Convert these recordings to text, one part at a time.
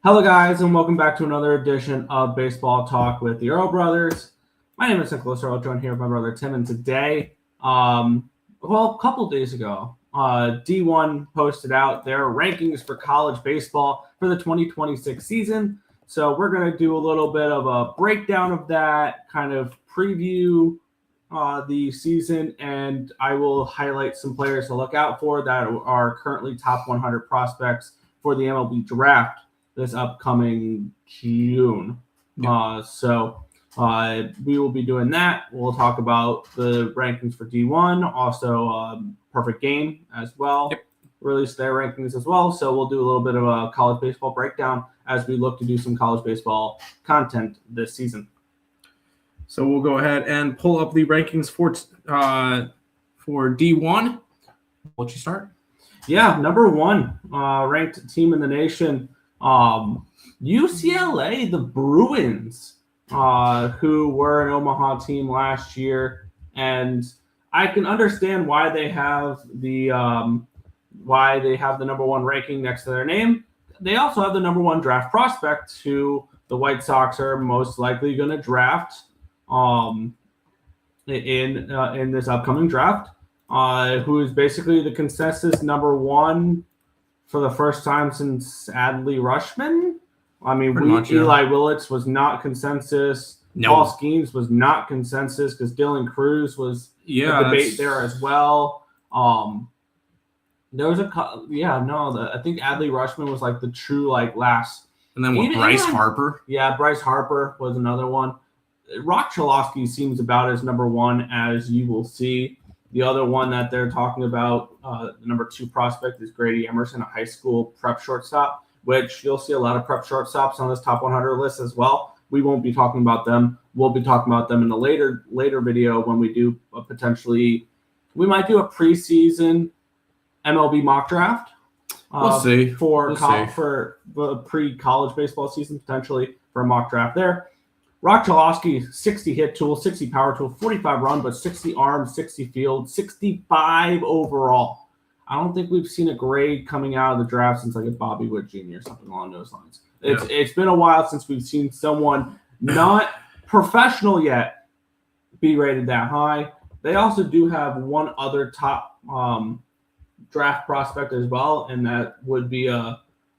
Hello, guys, and welcome back to another edition of Baseball Talk with the Earl Brothers. My name is Nicholas Earl, joined here with my brother Tim, and today, a couple days ago, D1 posted out their rankings for college baseball for the 2026 season. So we're going to do a little bit of a breakdown of that, kind of preview the season, and I will highlight some players to look out for that are currently top 100 prospects for the MLB draft this upcoming June. So we will be doing that. We'll talk about the rankings for D1, also Perfect Game as well. Release their rankings as well. So we'll do a little bit of a college baseball breakdown as we look to do some college baseball content this season. So we'll go ahead and pull up the rankings for D1. Will you start? Yeah, number one ranked team in the nation, UCLA, the Bruins, who were an Omaha team last year, and I can understand why they have the number one ranking next to their name. They also have the number one draft prospect, who the White Sox are most likely going to draft in this upcoming draft, who is basically the consensus number one for the first time since Adley Rutschman. I mean, Eli Willits was not consensus. No. Paul Skeens was not consensus because Dylan Cruz was a debate there as well. There was I think Adley Rutschman was like the true last. And then Bryce Harper? Yeah, Bryce Harper was another one. Rock Chalosky seems about as number one as you will see. The other one that they're talking about, the number two prospect, is Grady Emerson, a high school prep shortstop, which you'll see a lot of prep shortstops on this top 100 list as well. We won't be talking about them. We'll be talking about them in a later video when we do we might do a preseason MLB mock draft. We'll see. For the pre-college baseball season, potentially for a mock draft there. Rock Chalosky, 60 hit tool, 60 power tool, 45 run, but 60 arm, 60 field, 65 overall. I don't think we've seen a grade coming out of the draft since like a Bobby Wood Jr. or something along those lines. It's been a while since we've seen someone not professional yet be rated that high. They also do have one other top draft prospect as well, and that would be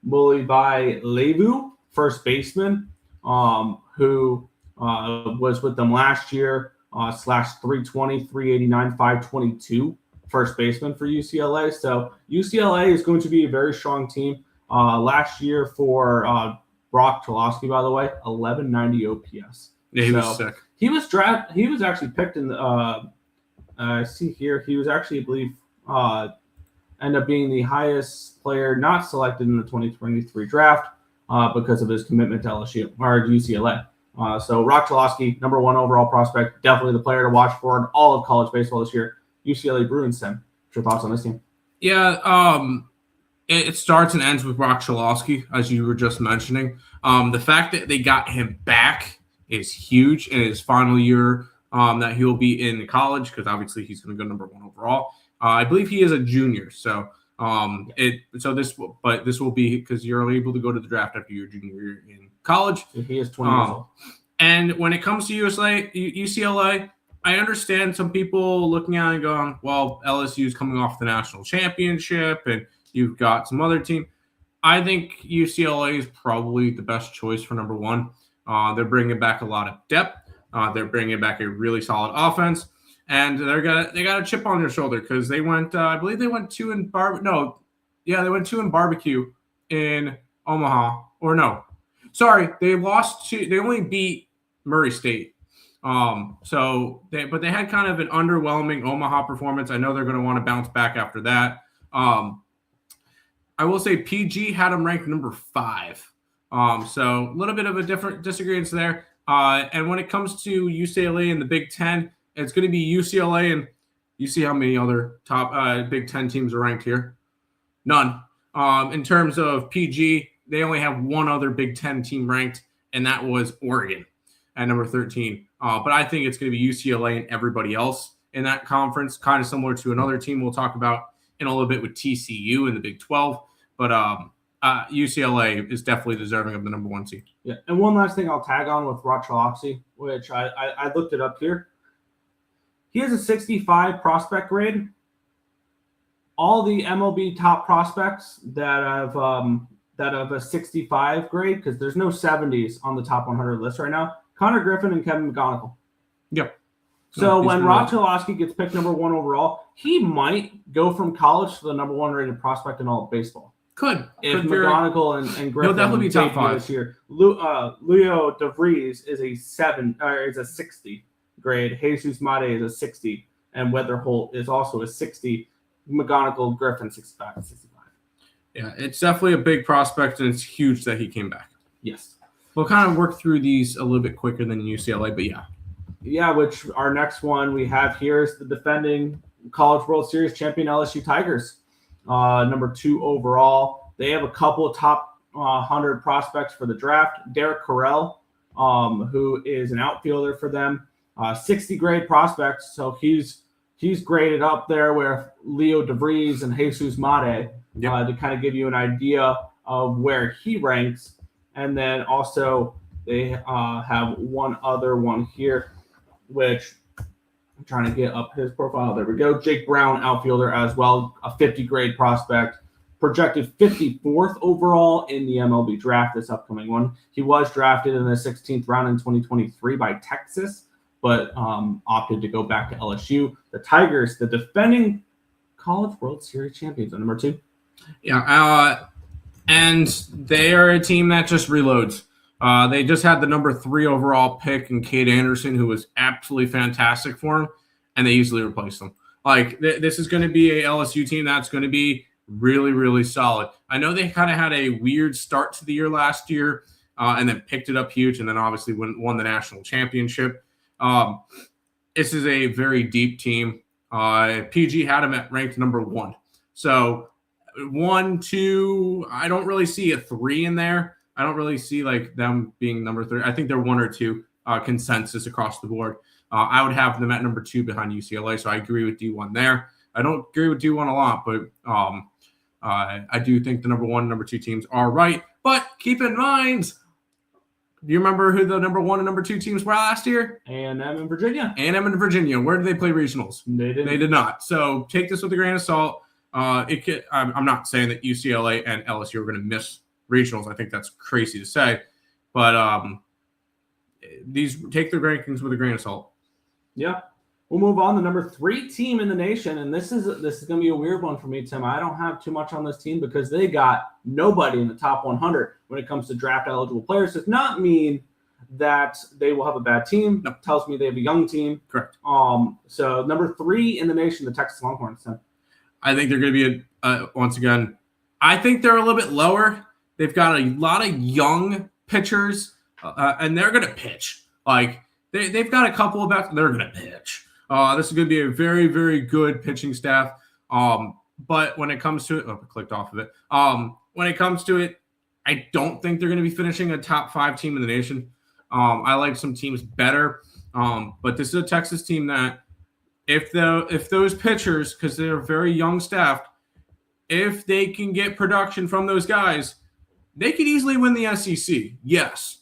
Mulibai Levu, first baseman, who was with them last year, /320, 389, 522, first baseman for UCLA. So UCLA is going to be a very strong team. Last year for Brock Chalosky, by the way, 1190 OPS. Yeah, he was sick. He was actually picked in the I see here, he was actually, I believe, end up being the highest player not selected in the 2023 draft because of his commitment to LSU or UCLA. So Rock Chalosky, number one overall prospect, definitely the player to watch for in all of college baseball this year. UCLA Bruins, Tim. What's your thoughts on this team? Yeah, it starts and ends with Rock Chalosky, as you were just mentioning. The fact that they got him back is huge in his final year that he'll be in college, because obviously he's going to go number one overall. I believe he is a junior, so this will be because you're able to go to the draft after your junior year in college. He is 20 years old. And when it comes to UCLA, I understand some people looking at it and going, well, LSU is coming off the national championship and you've got some other team. I think UCLA is probably the best choice for number one. They're bringing back a lot of depth. They're bringing back a really solid offense. And they got a chip on their shoulder because they went, I believe they went two in they went two in barbecue in Omaha. Or no, sorry, they only beat Murray State. But they had kind of an underwhelming Omaha performance. I know they're going to want to bounce back after that. I will say PG had them ranked number 5. So a little bit of a different disagreement there. And when it comes to UCLA and the Big Ten, it's going to be UCLA, and you see how many other top Big Ten teams are ranked here? None. In terms of PG, they only have one other Big Ten team ranked, and that was Oregon at number 13. But I think it's going to be UCLA and everybody else in that conference, kind of similar to another team we'll talk about in a little bit with TCU in the Big 12. But UCLA is definitely deserving of the number 1 seed. Yeah, and one last thing I'll tag on with Rochaloxy, which I looked it up here. He has a 65 prospect grade. All the MLB top prospects that have a 65 grade, because there's no 70s on the top 100 list right now. Connor Griffin and Kevin McGonigal. Yep. So when Rochaloxy gets picked number 1 overall, he might go from college to the number 1 rated prospect in all of baseball. Could. If McGonigal and Griffin he'll definitely be top 5 this year. Leo DeVries is a 60 grade. Jesus Mate is a 60, and Weatherholt is also a 60. McGonigal, Griffin, 65. Yeah, it's definitely a big prospect, and it's huge that he came back. Yes. We'll kind of work through these a little bit quicker than UCLA, but yeah. Yeah, which our next one we have here is the defending College World Series champion LSU Tigers. Number 2 overall. They have a couple of top 100 prospects for the draft. Derek Carrell, who is an outfielder for them. 60 grade prospect, so he's graded up there with Leo DeVries and Jesus Mate to kind of give you an idea of where he ranks. And then also they have one other one here, which I'm trying to get up his profile. There we go. Jake Brown, outfielder as well, a 50 grade prospect, projected 54th overall in the MLB draft, this upcoming one. He was drafted in the 16th round in 2023 by Texas, but opted to go back to LSU. The Tigers, the defending College World Series champions, are number 2. Yeah, and they are a team that just reloads. They just had the number 3 overall pick in Cade Anderson, who was absolutely fantastic for him, and they easily replaced him. Like, this is going to be a LSU team that's going to be really, really solid. I know they kind of had a weird start to the year last year, and then picked it up huge, and then obviously won the national championship. This is a very deep team. PG had them at ranked number 1. So 1, 2, I don't really see a 3 in there. I don't really see like them being number 3. I think they're 1 or 2 consensus across the board. I would have them at number 2 behind UCLA. So I agree with D1 there. I don't agree with D1 a lot, but I do think the number 1 and number 2 teams are right. But keep in mind, do you remember who the number 1 and number 2 teams were last year? A&M and Virginia. A&M and Virginia. Where did they play regionals? They didn't. They did not. So take this with a grain of salt. I'm not saying that UCLA and LSU are going to miss regionals. I think that's crazy to say, but these take the rankings with a grain of salt. Yeah, we'll move on. The number 3 team in the nation, and this is going to be a weird one for me, Tim. I don't have too much on this team because they got nobody in the top 100 when it comes to draft eligible players. Does not mean that they will have a bad team. No. It tells me they have a young team. Correct. So number 3 in the nation, the Texas Longhorns. Tim. I think they're going to be once again. I think they're a little bit lower. They've got a lot of young pitchers, and they're going to pitch. Like they've got a couple of bats. They're going to pitch. This is going to be a very, very good pitching staff. But when it comes to it, I clicked off of it. When it comes to it, I don't think they're going to be finishing a top 5 team in the nation. I like some teams better. But this is a Texas team that if those pitchers, because they're very young staffed, if they can get production from those guys, they could easily win the SEC. Yes.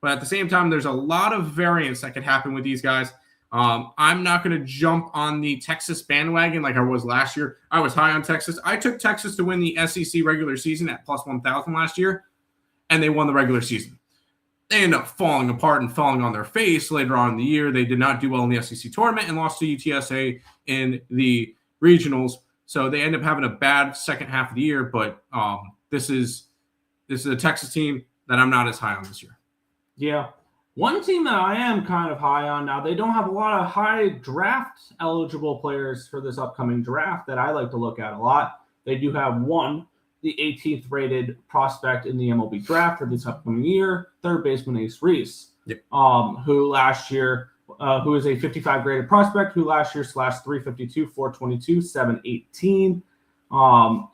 But at the same time, there's a lot of variance that could happen with these guys. I'm not going to jump on the Texas bandwagon like I was last year. I was high on Texas. I took Texas to win the SEC regular season at plus 1,000 last year, and they won the regular season. They ended up falling apart and falling on their face later on in the year. They did not do well in the SEC tournament and lost to UTSA in the regionals. So they end up having a bad second half of the year. But this is a Texas team that I'm not as high on this year. Yeah. One team that I am kind of high on now, they don't have a lot of high draft eligible players for this upcoming draft that I like to look at a lot. They do have one, the 18th rated prospect in the MLB draft for this upcoming year, third baseman Ace Reese, who last year, who is a 55 graded prospect, who last year slashed 352, 422, 718,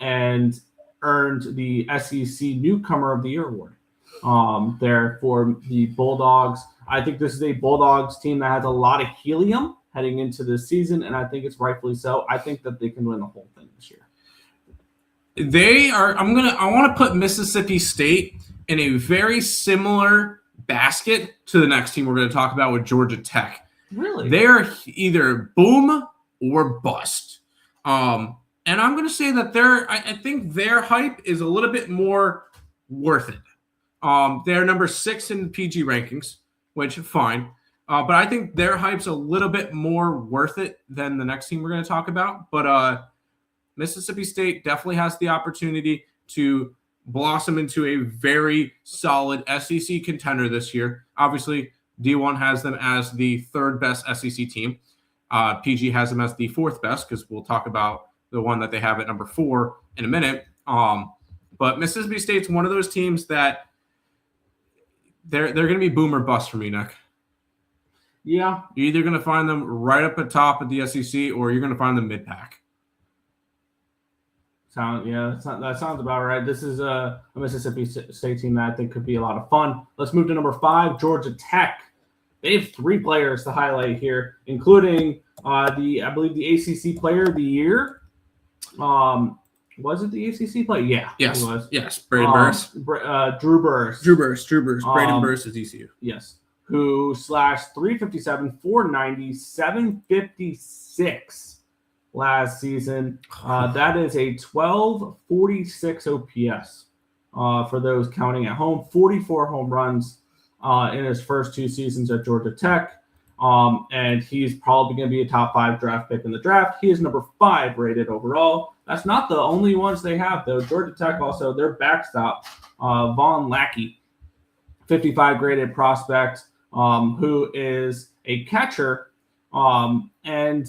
and earned the SEC Newcomer of the Year award. There for the Bulldogs. I think this is a Bulldogs team that has a lot of helium heading into this season, and I think it's rightfully so. I think that they can win the whole thing this year. I want to put Mississippi State in a very similar basket to the next team we're going to talk about with Georgia Tech. Really? They're either boom or bust. And I'm going to say that I think their hype is a little bit more worth it. They're number 6 in the PG rankings, which is fine. But I think their hype's a little bit more worth it than the next team we're going to talk about. But Mississippi State definitely has the opportunity to blossom into a very solid SEC contender this year. Obviously, D1 has them as the 3rd best SEC team. PG has them as the 4th best because we'll talk about the one that they have at number 4 in a minute. But Mississippi State's one of those teams that they're going to be boom or bust for me, Nick. Yeah. You're either going to find them right up at top of the SEC or you're going to find them mid-pack. That sounds about right. This is a Mississippi State team that I think could be a lot of fun. Let's move to number 5, Georgia Tech. They have 3 players to highlight here, including I believe the ACC Player of the Year. Was it the ACC Player? Yeah. Yes. It was. Yes. Braden Burris. Drew Burris. Drew Burris. Braden Burris is ECU. Yes. Who slashed 357, 490, 756 last season. That is a 1246 OPS for those counting at home. 44 home runs in his first 2 seasons at Georgia Tech. And he's probably going to be a top 5 draft pick in the draft. He is number 5 rated overall. That's not the only ones they have, though. Georgia Tech also, their backstop, Vaughn Lackey, 55 graded prospect, who is a catcher. And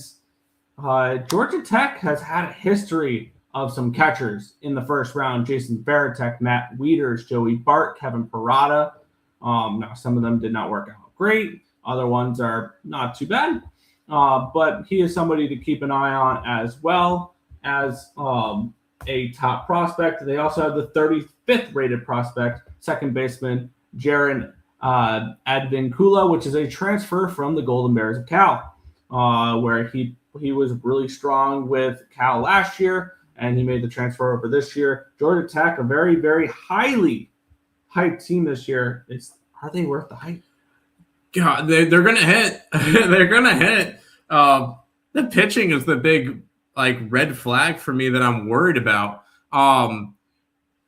Georgia Tech has had a history of some catchers in the first round. Jason Varitek, Matt Wieters, Joey Bart, Kevin Parada. Now, some of them did not work out great. Other ones are not too bad. But he is somebody to keep an eye on as well as a top prospect. They also have the 35th rated prospect, second baseman, Jaron Advincula, which is a transfer from the Golden Bears of Cal, where he was really strong with Cal last year, and he made the transfer over this year. Georgia Tech, a very, very highly hyped team this year. Are they worth the hype? God, they're going to hit. They're going to hit. The pitching is the big red flag for me that I'm worried about.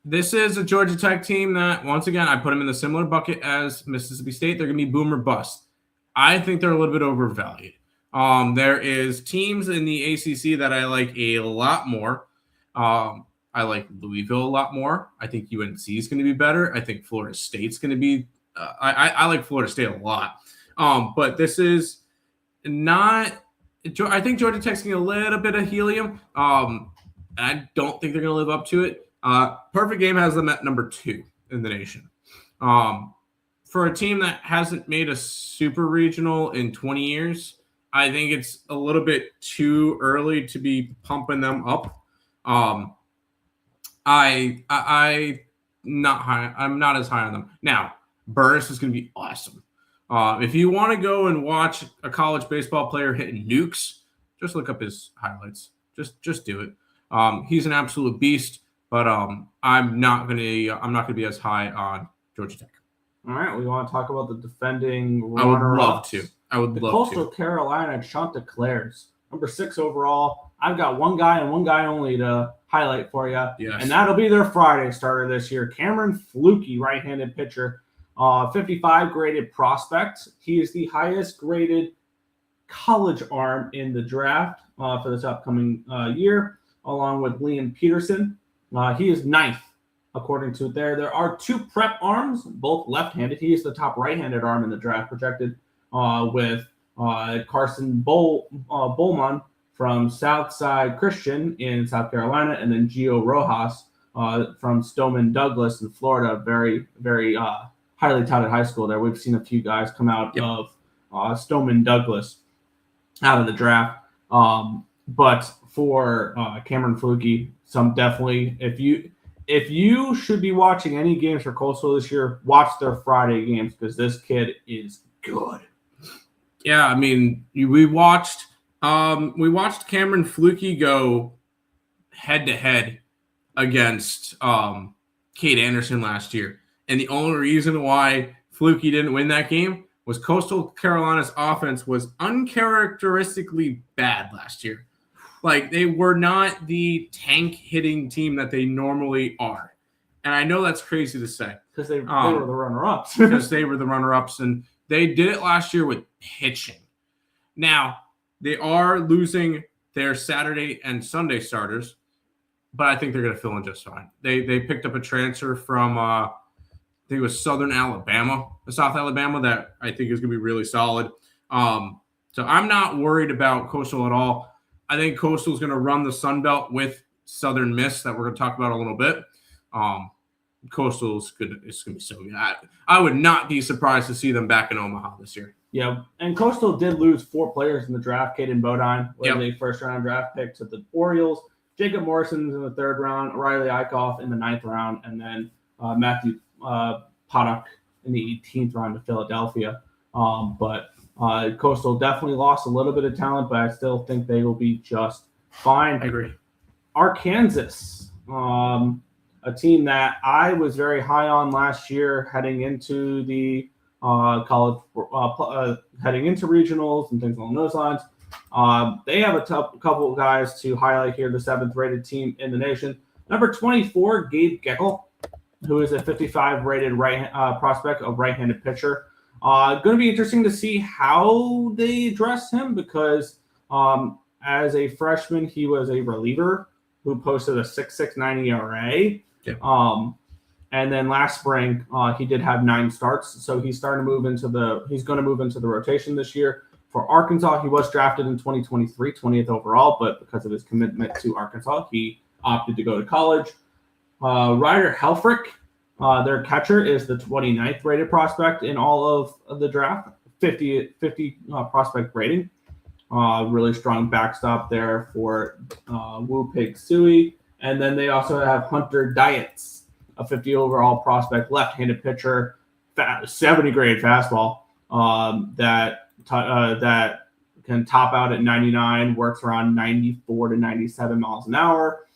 This is a Georgia Tech team that, once again, I put them in the similar bucket as Mississippi State. They're going to be boom or bust. I think they're a little bit overvalued. There is teams in the ACC that I like a lot more. I like Louisville a lot more. I think UNC is going to be better. I think Florida State's going to be I like Florida State a lot. But this is not – I think Georgia Tech's getting a little bit of helium. I don't think they're going to live up to it. Perfect Game has them at number 2 in the nation. For a team that hasn't made a super regional in 20 years, I think it's a little bit too early to be pumping them up. I'm not as high on them. Now, Burris is going to be awesome. If you want to go and watch a college baseball player hitting nukes, just look up his highlights. Just do it. He's an absolute beast, but I'm not going to be as high on Georgia Tech. All right, we want to talk about the defending I would runner-ups. love to. The Coastal Carolina Chanticleers, number 6 overall. I've got one guy and one guy only to highlight for you, yes. And that'll be their Friday starter this year. Cameron Flukie, right-handed pitcher, 55 graded prospect. He is the highest graded college arm in the draft for this upcoming year, along with Liam Peterson. He is 9th, according to it there. There are 2 prep arms, both left-handed. He is the top right-handed arm in the draft, projected with Carson Bowman from Southside Christian in South Carolina, and then Gio Rojas from Stoneman Douglas in Florida. Very, very highly touted high school there. We've seen a few guys come out of Stoneman Douglas out of the draft. But for Cameron Flukie, some definitely, if you should be watching any games for Coastal this year, watch their Friday games because this kid is good. Yeah, I mean, we watched Cameron Flukie go head to head against Kate Anderson last year. And the only reason why Fluky didn't win that game was Coastal Carolina's offense was uncharacteristically bad last year. Like, they were not the tank hitting team that they normally are. And I know that's crazy to say. Because they were the runner-ups. Because they were the runner-ups, and they did it last year with pitching. Now, they are losing their Saturday and Sunday starters, but I think they're going to fill in just fine. They picked up a transfer from, I think it was South Alabama, that I think is going to be really solid. So I'm not worried about Coastal at all. I think Coastal is going to run the Sun Belt with Southern Miss that we're going to talk about a little bit. Coastal is good. It's going to be so good. I would not be surprised to see them back in Omaha this year. Yeah, and Coastal did lose 4 players in the draft. Caden Bodine was a first-round draft pick to the Orioles. Jacob Morrison's in the 3rd round. Riley Eichhoff in the 9th round. And then Matthew Paddock in the 18th round to Philadelphia. But Coastal definitely lost a little bit of talent, but I still think they will be just fine. I agree. Arkansas, a team that I was very high on last year heading into the college, heading into regionals and things along those lines. They have a couple of guys to highlight here, the 7th rated team in the nation. Number 24, Gabe Geckel, who is a 55 rated prospect, a right-handed pitcher. Going to be interesting to see how they address him because as a freshman, he was a reliever who posted a 6.69 ERA. Yeah. And then last spring, he did have 9 starts. So he's going to move into the rotation this year. For Arkansas, he was drafted in 2023, 20th overall, but because of his commitment to Arkansas, he opted to go to college. Ryder Helfrich, their catcher, is the 29th rated prospect in all of the draft, 50 prospect rating. Really strong backstop there for Woo Pig Sui. And then they also have Hunter Dietz, a 50 overall prospect, left-handed pitcher, 70 grade fastball that can top out at 99, works around 94 to 97 miles an hour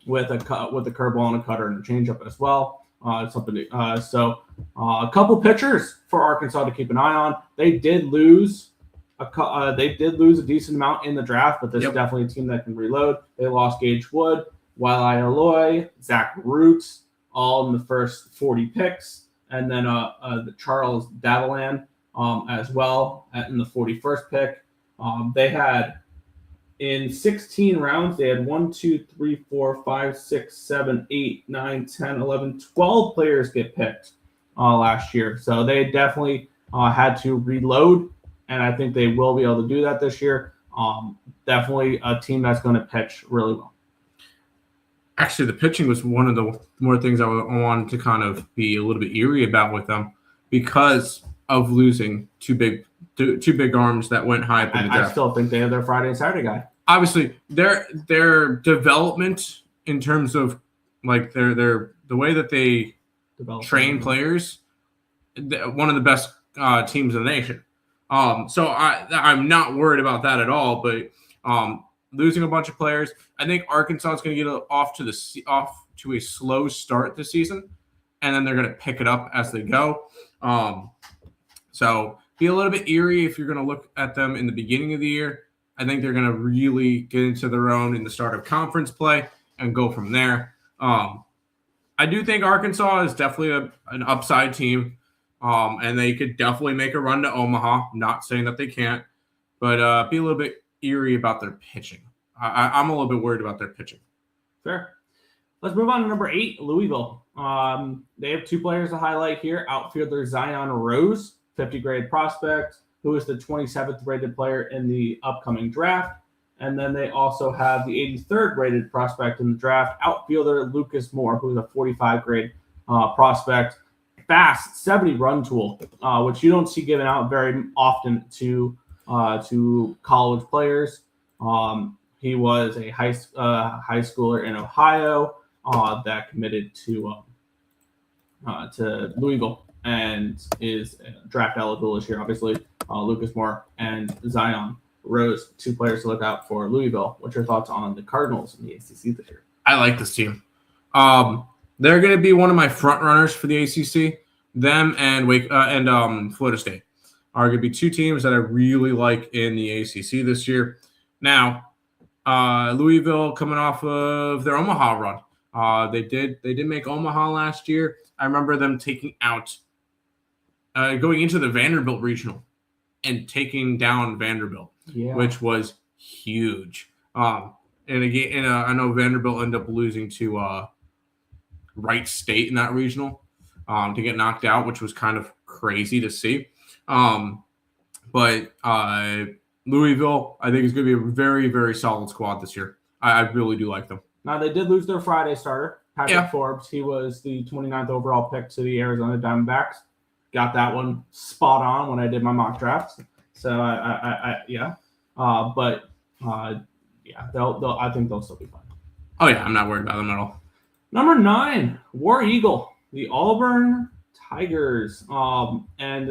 with a curveball and a cutter and a changeup as well. So a couple pitchers for Arkansas to keep an eye on. They did lose a decent amount in the draft, but this is definitely a team that can reload. They lost Gage Wood, Wiley Aloy, Zach Root, all in the first 40 picks, and then the Charles Davalan as well in the 41st pick. They had in 16 rounds, they had 1, 2, 3, 4, 5, 6, 7, 8, 9, 10, 11, 12 players get picked last year. So they definitely had to reload, and I think they will be able to do that this year. Definitely a team that's going to pitch really well. Actually, the pitching was one of the more things I wanted to kind of be a little bit eerie about with them because of losing two big arms that went high up in the draft. I still think they have their Friday and Saturday guy. Obviously, their development in terms of like the way that they train players, one of the best teams in the nation. So I'm not worried about that at all. But losing a bunch of players, I think Arkansas is going to get off to a slow start this season, and then they're going to pick it up as they go. So be a little bit eerie if you're going to look at them in the beginning of the year. I think they're going to really get into their own in the start of conference play and go from there. I do think Arkansas is definitely an upside team, and they could definitely make a run to Omaha. I'm not saying that they can't, but be a little bit eerie about their pitching. I'm a little bit worried about their pitching. Fair. Let's move on to number 8, Louisville. They have 2 players to highlight here. Outfielder Zion Rose, 50 grade prospect, who is the 27th rated player in the upcoming draft. And then they also have the 83rd rated prospect in the draft, outfielder Lucas Moore, who is a 45 grade prospect. Fast 70 run tool, which you don't see given out very often to college players. He was a high schooler in Ohio that committed to Louisville and is draft eligible this year. Obviously, Lucas Moore and Zion Rose, 2 players to look out for Louisville. What's your thoughts on the Cardinals in the ACC this year? I like this team. They're going to be one of my front runners for the ACC. Them and Florida State are going to be two teams that I really like in the ACC this year. Now, Louisville coming off of their Omaha run. They did make Omaha last year. I remember them taking out going into the Vanderbilt regional and taking down Vanderbilt, which was huge. And again, I know Vanderbilt ended up losing to Wright State in that regional to get knocked out, which was kind of crazy to see. But Louisville, I think, is going to be a very, very solid squad this year. I really do like them. Now, they did lose their Friday starter, Patrick Forbes. He was the 29th overall pick to the Arizona Diamondbacks. Got that one spot on when I did my mock drafts. So, I think they'll still be fine. Oh, yeah, I'm not worried about them at all. Number 9, War Eagle, the Auburn Tigers. And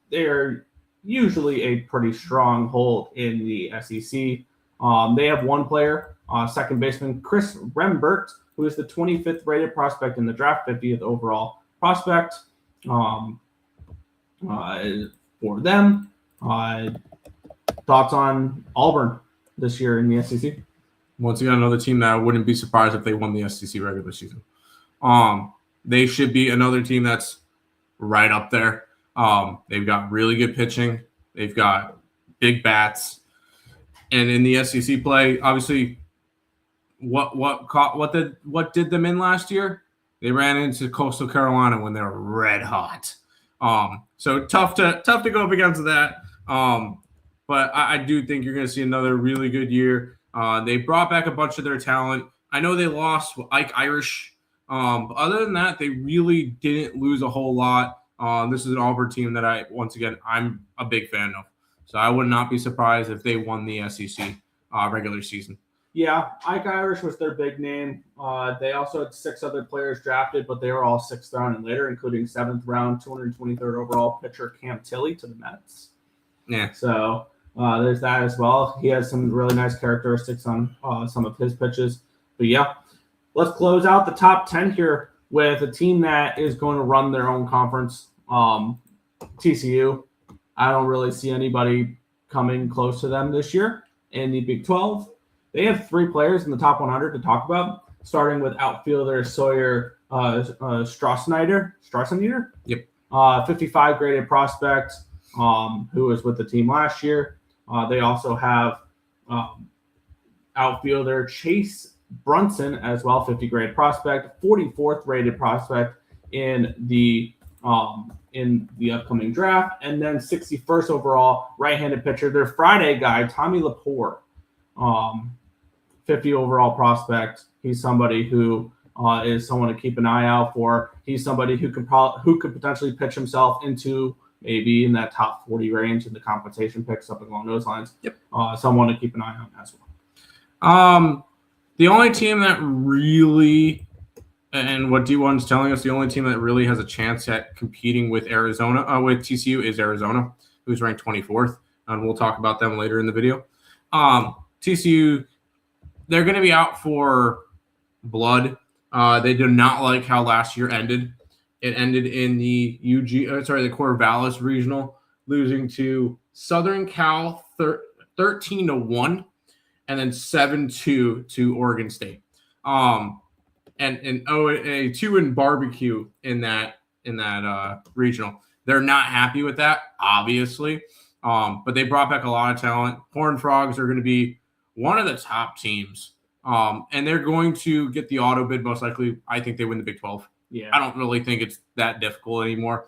they're usually a pretty strong hold in the SEC. They have one player, second baseman Chris Rembert, who is the 25th rated prospect in the draft, 50th overall prospect for them. Thoughts on Auburn this year in the SEC? Once again, another team that I wouldn't be surprised if they won the SEC regular season. They should be another team that's right up there. They've got really good pitching. They've got big bats. And in the SEC play, obviously, what did them in last year? They ran into Coastal Carolina when they were red hot. So tough to go up against that. But I do think you're going to see another really good year. They brought back a bunch of their talent. I know they lost Ike Irish. But other than that, they really didn't lose a whole lot. This is an Auburn team that I'm a big fan of. So I would not be surprised if they won the SEC regular season. Yeah, Ike Irish was their big name. They also had 6 other players drafted, but they were all 6th round and later, including 7th round, 223rd overall pitcher Cam Tilley to the Mets. Yeah. So there's that as well. He has some really nice characteristics on some of his pitches. But yeah, let's close out the top 10 here with a team that is going to run their own conference, TCU. I don't really see anybody coming close to them this year in the Big 12. They have 3 players in the top 100 to talk about, starting with outfielder Sawyer Strasseneder. Yep. 55 graded prospect who was with the team last year. They also have outfielder Chase Brunson as well, 50 grade prospect, 44th rated prospect in the upcoming draft, and then 61st overall right-handed pitcher, their Friday guy, Tommy Lepore, 50 overall prospect. He's somebody who is someone to keep an eye out for. He's somebody who could potentially pitch himself into maybe in that top 40 range in the compensation picks, something along those lines. Yep. Someone to keep an eye on as well. The only team that really, and what D1 is telling us, the only team that really has a chance at competing with Arizona, with TCU, is Arizona, who's ranked 24th, and we'll talk about them later in the video. TCU, they're going to be out for blood. They do not like how last year ended. It ended in the the Corvallis Regional, losing to Southern Cal 13-1, and then 7-2 to Oregon State. And a 2 in barbecue in that regional. They're not happy with that, obviously. But they brought back a lot of talent. Horned Frogs are going to be one of the top teams. And they're going to get the auto bid most likely. I think they win the Big 12. Yeah. I don't really think it's that difficult anymore,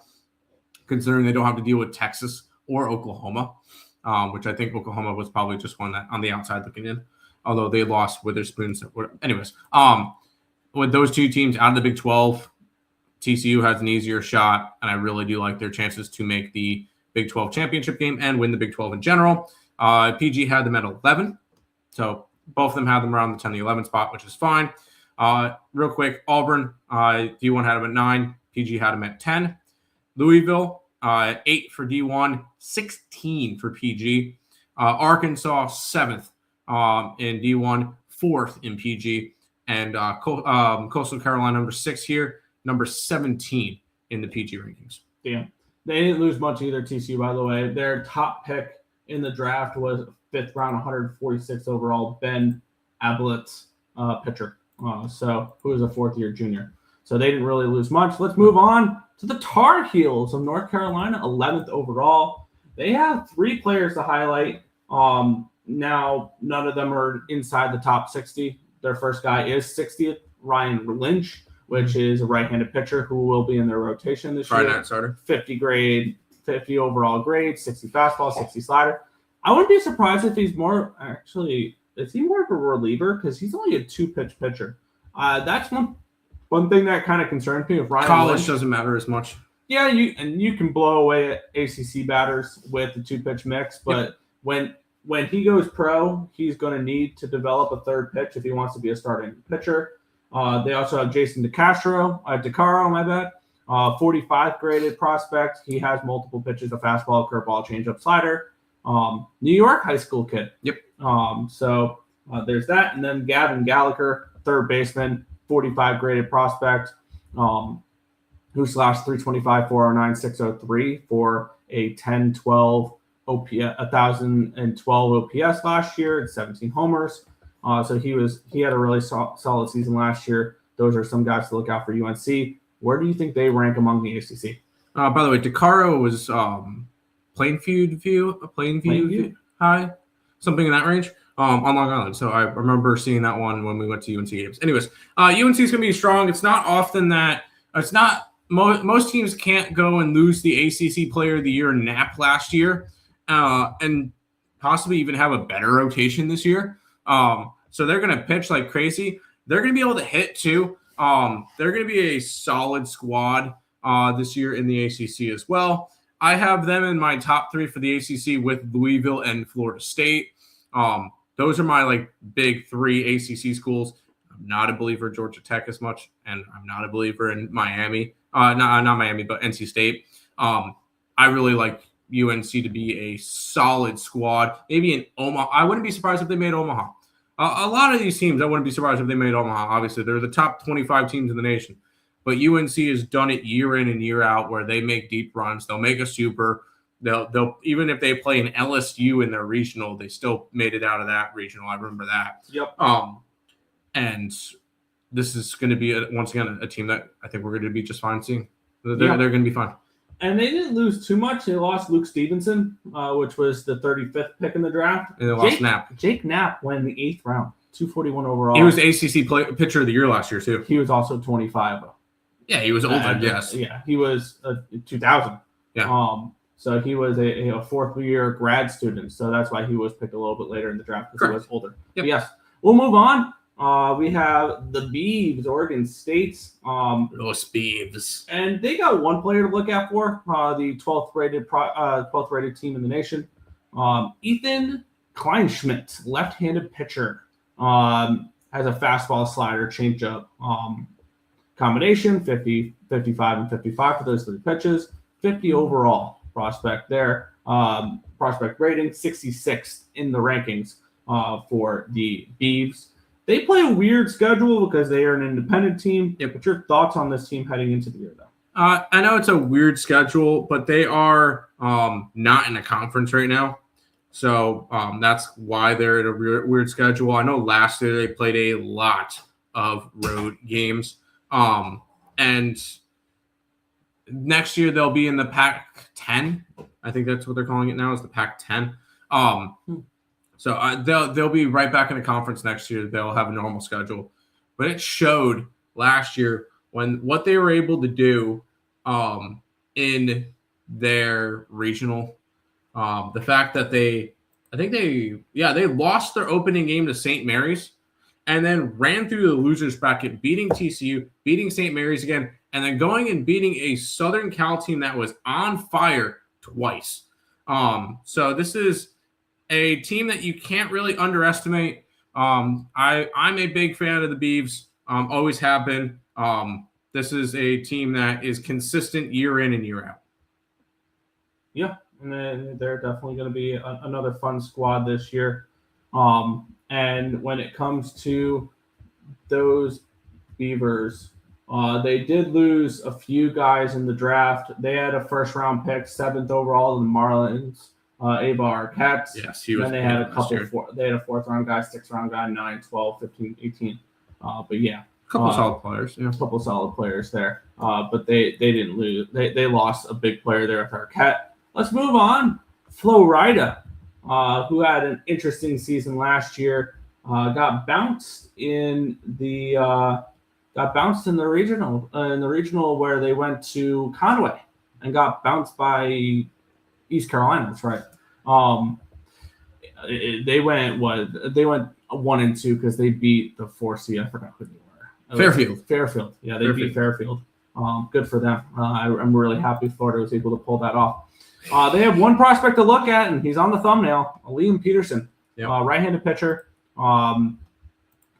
considering they don't have to deal with Texas or Oklahoma, which I think Oklahoma was probably just one that on the outside looking in, although they lost Witherspoon. Anyways, with those two teams out of the Big 12, TCU has an easier shot, and I really do like their chances to make the Big 12 championship game and win the Big 12 in general. PG had them at 11, so both of them have them around the 10 to 11 spot, which is fine. Real quick, Auburn, D1 had them at 9. PG had them at 10. Louisville, 8 for D1, 16 for PG. Arkansas, 7th in D1, 4th in PG. and Coastal Carolina number 6 here, number 17 in the PG rankings. Damn. They didn't lose much either, TCU, by the way. Their top pick in the draft was 5th round, 146 overall, Ben Ablett, pitcher. Who is a 4th-year junior. So they didn't really lose much. Let's move on to the Tar Heels of North Carolina, 11th overall. They have 3 players to highlight. Now, none of them are inside the top 60. Their first guy is 60th, Ryan Lynch, which is a right-handed pitcher who will be in their rotation this year. Friday night starter. 50 overall grade, 60 fastball, 60 slider. I wouldn't be surprised if he's more, actually, is he more of a reliever? Because he's only a 2-pitch pitcher. That's one thing that kind of concerns me with Ryan College Lynch. doesn't matter as much. Yeah, you can blow away ACC batters with the 2-pitch mix, but when he goes pro, he's going to need to develop a 3rd pitch if he wants to be a starting pitcher. They also have Jason DeCaro, my bad. 45 graded prospect. He has multiple pitches, a fastball, curveball, changeup, slider. New York high school kid. Yep. There's that. And then Gavin Gallagher, 3rd baseman, 45 graded prospect, who slashed 325, 409, 603 for a 10-12 OPS, 1,012 OPS last year and 17 homers. So he had a really solid season last year. Those are some guys to look out for UNC. Where do you think they rank among the ACC? By the way, DeCaro was Plainview High, something in that range, on Long Island. So I remember seeing that one when we went to UNC games. Anyways, UNC is going to be strong. It's not often that most teams can't go and lose the ACC Player of the Year Knapp last year, and possibly even have a better rotation this year. So they're going to pitch like crazy. They're going to be able to hit too. They're going to be a solid squad this year in the ACC as well. I have them in my top 3 for the ACC with Louisville and Florida State. Those are my big 3 ACC schools. I'm not a believer in Georgia Tech as much, and I'm not a believer in Miami. Not Miami, but NC State. I really like UNC to be a solid squad. Maybe in Omaha. I wouldn't be surprised if they made Omaha. A lot of these teams, I wouldn't be surprised if they made Omaha. Obviously, they're the top 25 teams in the nation. But UNC has done it year in and year out where they make deep runs. They'll make a super. They'll even if they play an LSU in their regional, they still made it out of that regional. I remember that. Yep. And this is going to be, once again, a team that I think we're going to be just fine seeing. They're going to be fine. And they didn't lose too much. They lost Luke Stevenson, which was the 35th pick in the draft. And they lost Knapp. Jake Knapp went in the 8th round, 241 overall. He was ACC Pitcher of the Year last year, too. He was also 25. Yeah, he was older, yes. Yeah, he was 2000. Yeah. So he was a 4th-year grad student. So that's why he was picked a little bit later in the draft because he was older. Yep. But yes, we'll move on. We have the Beavs, Oregon State. Los Beavs. And they got one player to look out for, the 12th rated team in the nation. Ethan Kleinschmidt, left-handed pitcher, has a fastball, slider, changeup combination, 50, 55, and 55 for those 3 pitches. 50 overall prospect there. Prospect rating, 66th in the rankings for the Beavs. They play a weird schedule because they are an independent team. Yep. What's your thoughts on this team heading into the year, though? I know it's a weird schedule, but they are not in a conference right now. So that's why they're at a weird schedule. I know last year they played a lot of road games. And next year they'll be in the Pac-10. I think that's what they're calling it now, is the Pac-10. So they'll be right back in the conference next year. They'll have a normal schedule. But it showed last year what they were able to do in their regional. The fact that they lost their opening game to St. Mary's and then ran through the losers bracket, beating TCU, beating St. Mary's again, and then going and beating a Southern Cal team that was on fire twice. So this is a team that you can't really underestimate. I'm a big fan of the Beavs. Always have been. This is a team that is consistent year in and year out. Yeah, and they're definitely going to be another fun squad this year. And when it comes to those Beavers. They did lose a few guys in the draft. They had a first-round pick, 7th overall in the Marlins, Abar Arquette. Yes, he was. Then they had a couple. They had a 4th-round guy, 6th-round guy, 9, 12, 15, 18. But yeah, a couple solid players. Yeah, a couple solid players there. But they didn't lose. They lost a big player there with Arquette. Let's move on. Flo Rida, who had an interesting season last year, got bounced in the regional where they went to Conway and got bounced by East Carolina. That's right. They went 1-2 because they beat the 4C. I forgot who they were. Fairfield. Yeah, they beat Fairfield. Good for them. I'm really happy Florida was able to pull that off. They have one prospect to look at, and he's on the thumbnail, Liam Peterson, right-handed pitcher.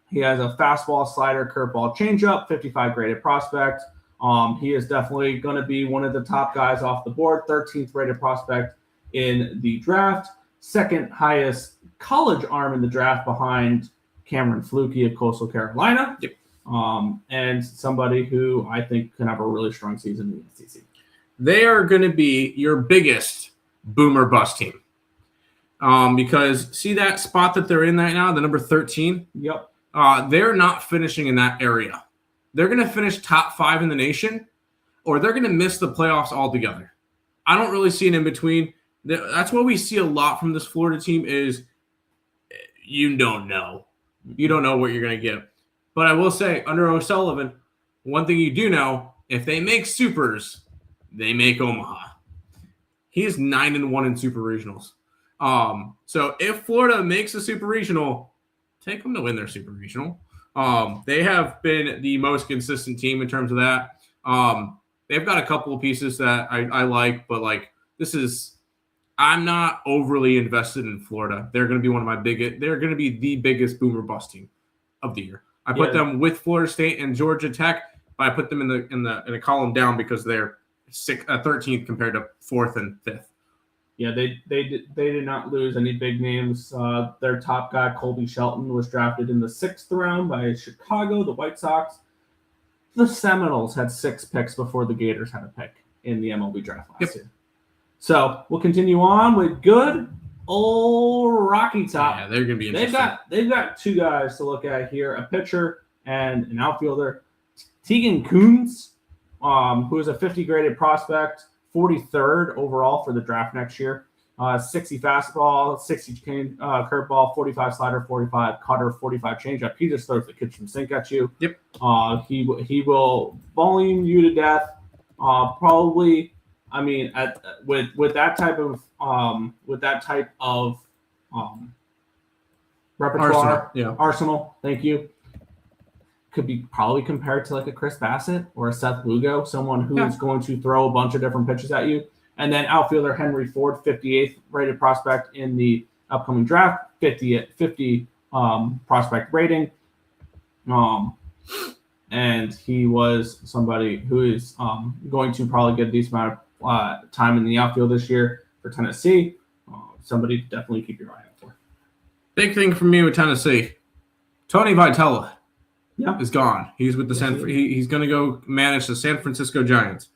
He has a fastball, slider, curveball, changeup, 55 graded prospect. He is definitely going to be one of the top guys off the board, 13th rated prospect in the draft, 2nd highest college arm in the draft behind Cameron Flukie of Coastal Carolina. Yep. And somebody who I think can have a really strong season in the SEC. They are going to be your biggest boomer bust team. Because see that spot that they're in right now, the number 13? Yep. They're not finishing in that area. They're going to finish top 5 in the nation, or they're going to miss the playoffs altogether. I don't really see an in-between. That's what we see a lot from this Florida team is you don't know. You don't know what you're going to get. But I will say, under O'Sullivan, one thing you do know, if they make supers, they make Omaha. He is 9-1 in super regionals. So if Florida makes a super regional, take them to win their super regional. They have been the most consistent team in terms of that. They've got a couple of pieces that I like, but I'm not overly invested in Florida. They're going to be they're going to be the biggest boomer bust team of the year. I put them with Florida State and Georgia Tech, but I put them in a column down because they're 13th compared to 4th and 5th. Yeah, they did not lose any big names. Their top guy, Colby Shelton, was drafted in the 6th round by Chicago, the White Sox. The Seminoles had 6 picks before the Gators had a pick in the MLB draft last year. So we'll continue on with good old Rocky Top. Yeah, they're going to be interesting. They've got 2 guys to look at here, a pitcher and an outfielder. Tegan Coons, who is a 50 graded prospect, 43rd overall for the draft next year. 60 fastball, 60 curveball, 45 slider, 45 cutter, 45 changeup. He just throws the kitchen sink at you. Yep. He will volume you to death. Probably, I mean, with that type of repertoire, arsenal. Thank you. Could be probably compared to like a Chris Bassett or a Seth Lugo, someone who is going to throw a bunch of different pitches at you. And then outfielder Henry Ford, 58th rated prospect in the upcoming draft, 50 prospect rating. And he was somebody who is going to probably get a decent amount of time in the outfield this year for Tennessee. Somebody to definitely keep your eye out for. Big thing for me with Tennessee, Tony Vitella. Is gone. He's with the he's going to go manage the San Francisco Giants.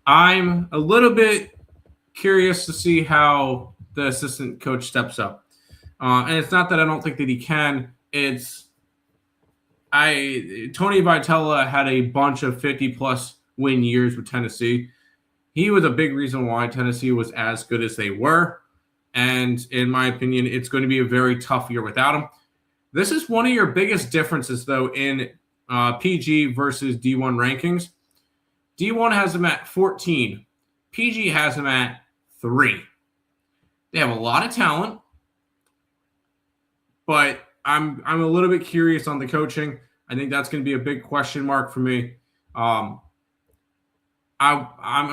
I'm a little bit curious to see how the assistant coach steps up. And it's not that I don't think that he can. Tony Vitella had a bunch of 50-plus win years with Tennessee. He was a big reason why Tennessee was as good as they were. And in my opinion, it's going to be a very tough year without him. This is one of your biggest differences, though, in PG versus D1 rankings. D1 has them at 14. PG has them at 3. They have a lot of talent, but I'm a little bit curious on the coaching. I think that's going to be a big question mark for me. I'm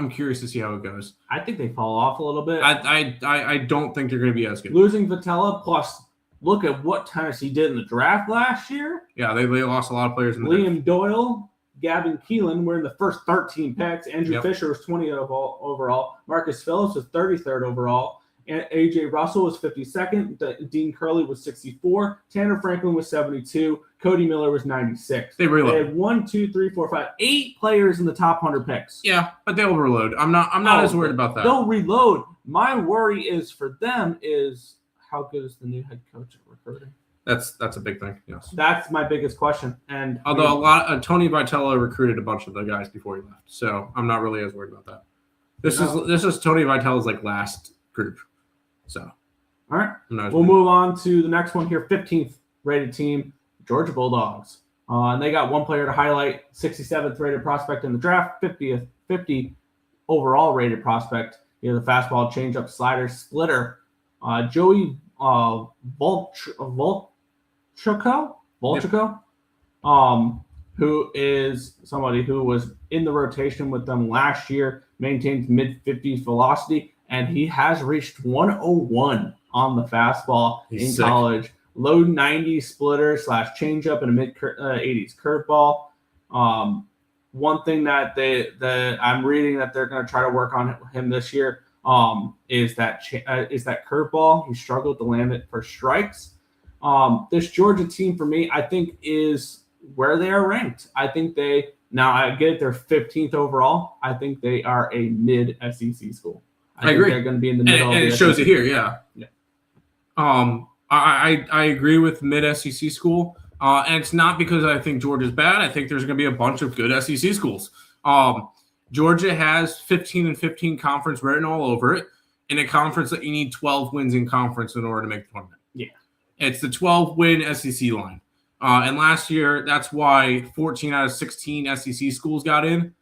curious to see how it goes. I think they fall off a little bit. I don't think they're going to be as good. Losing Vitella plus. Look at what Tennessee did in the draft last year. Yeah, they lost a lot of players in the draft. draft. Liam Doyle, Gavin Keelan were in the first 13 picks. Andrew Fisher was 20th overall. Marcus Phillips was 33rd overall. AJ Russell was 52nd. Dean Curley was 64. Tanner Franklin was 72. Cody Miller was 96. They reload. had 1, 2, 3, 4, 5, 8 players in the top 100 picks. Yeah, but they overload. I'm not as worried about that. They'll reload. My worry is for them is how good is the new head coach at recruiting? That's a big thing. Yes. That's my biggest question. And although Tony Vitello recruited a bunch of the guys before he left, so I'm not really as worried about that. This is Tony Vitello's last group. So, all right, we'll move on to the next one here. 15th rated team, Georgia Bulldogs, and they got one player to highlight: 67th rated prospect in the draft, 50 overall rated prospect. The fastball, changeup, slider, splitter. Joey Volchko, who is somebody who was in the rotation with them last year, maintains mid-50s velocity, and he has reached 101 on the fastball in college. Low 90s splitter / changeup and a mid-80s curveball. One thing that I'm reading that they're going to try to work on him this year is that curveball. He struggled to land it for strikes. This Georgia team, for me, I think is where they are ranked. I think I get it, they're 15th overall. I think they are a mid-SEC school. I agree. They're going to be in the middle. And it shows it here, yeah. I agree with mid-SEC school. And it's not because I think Georgia's bad. I think there's going to be a bunch of good SEC schools. Georgia has 15-15 conference written all over it, in a conference that you need 12 wins in conference in order to make the tournament. Yeah. It's the 12-win SEC line. And last year, that's why 14 out of 16 SEC schools got in,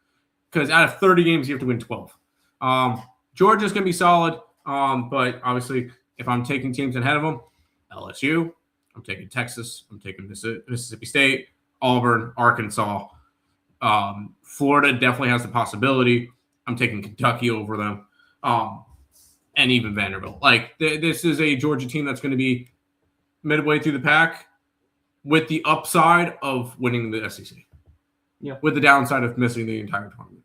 because out of 30 games, you have to win 12. Georgia's going to be solid, but obviously, if I'm taking teams ahead of them, LSU, I'm taking Texas, I'm taking Mississippi State, Auburn, Arkansas. Florida definitely has the possibility. I'm taking Kentucky over them, and even Vanderbilt. This is a Georgia team that's going to be midway through the pack, with the upside of winning the SEC. Yeah. With the downside of missing the entire tournament.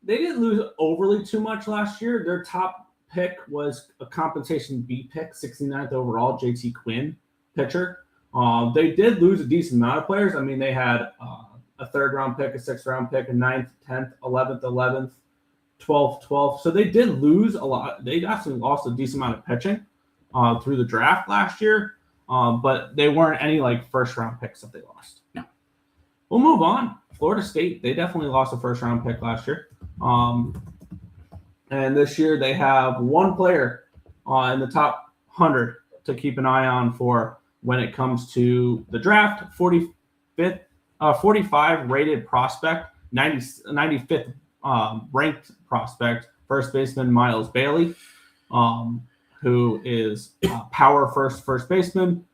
They didn't lose overly too much last year. Their top pick was a compensation B pick, 69th overall, JT Quinn, pitcher. They did lose a decent amount of players. I mean, they had a 3rd round pick, a 6th round pick, a 9th, 10th, 11th, 12th. So they did lose a lot. They actually lost a decent amount of pitching through the draft last year. But they weren't any 1st round picks that they lost. No. We'll move on. Florida State, they definitely lost a 1st round pick last year. And this year they have one player in the top 100 to keep an eye on for when it comes to the draft. 45 rated prospect, 95th ranked prospect, first baseman Miles Bailey. Who is power first baseman.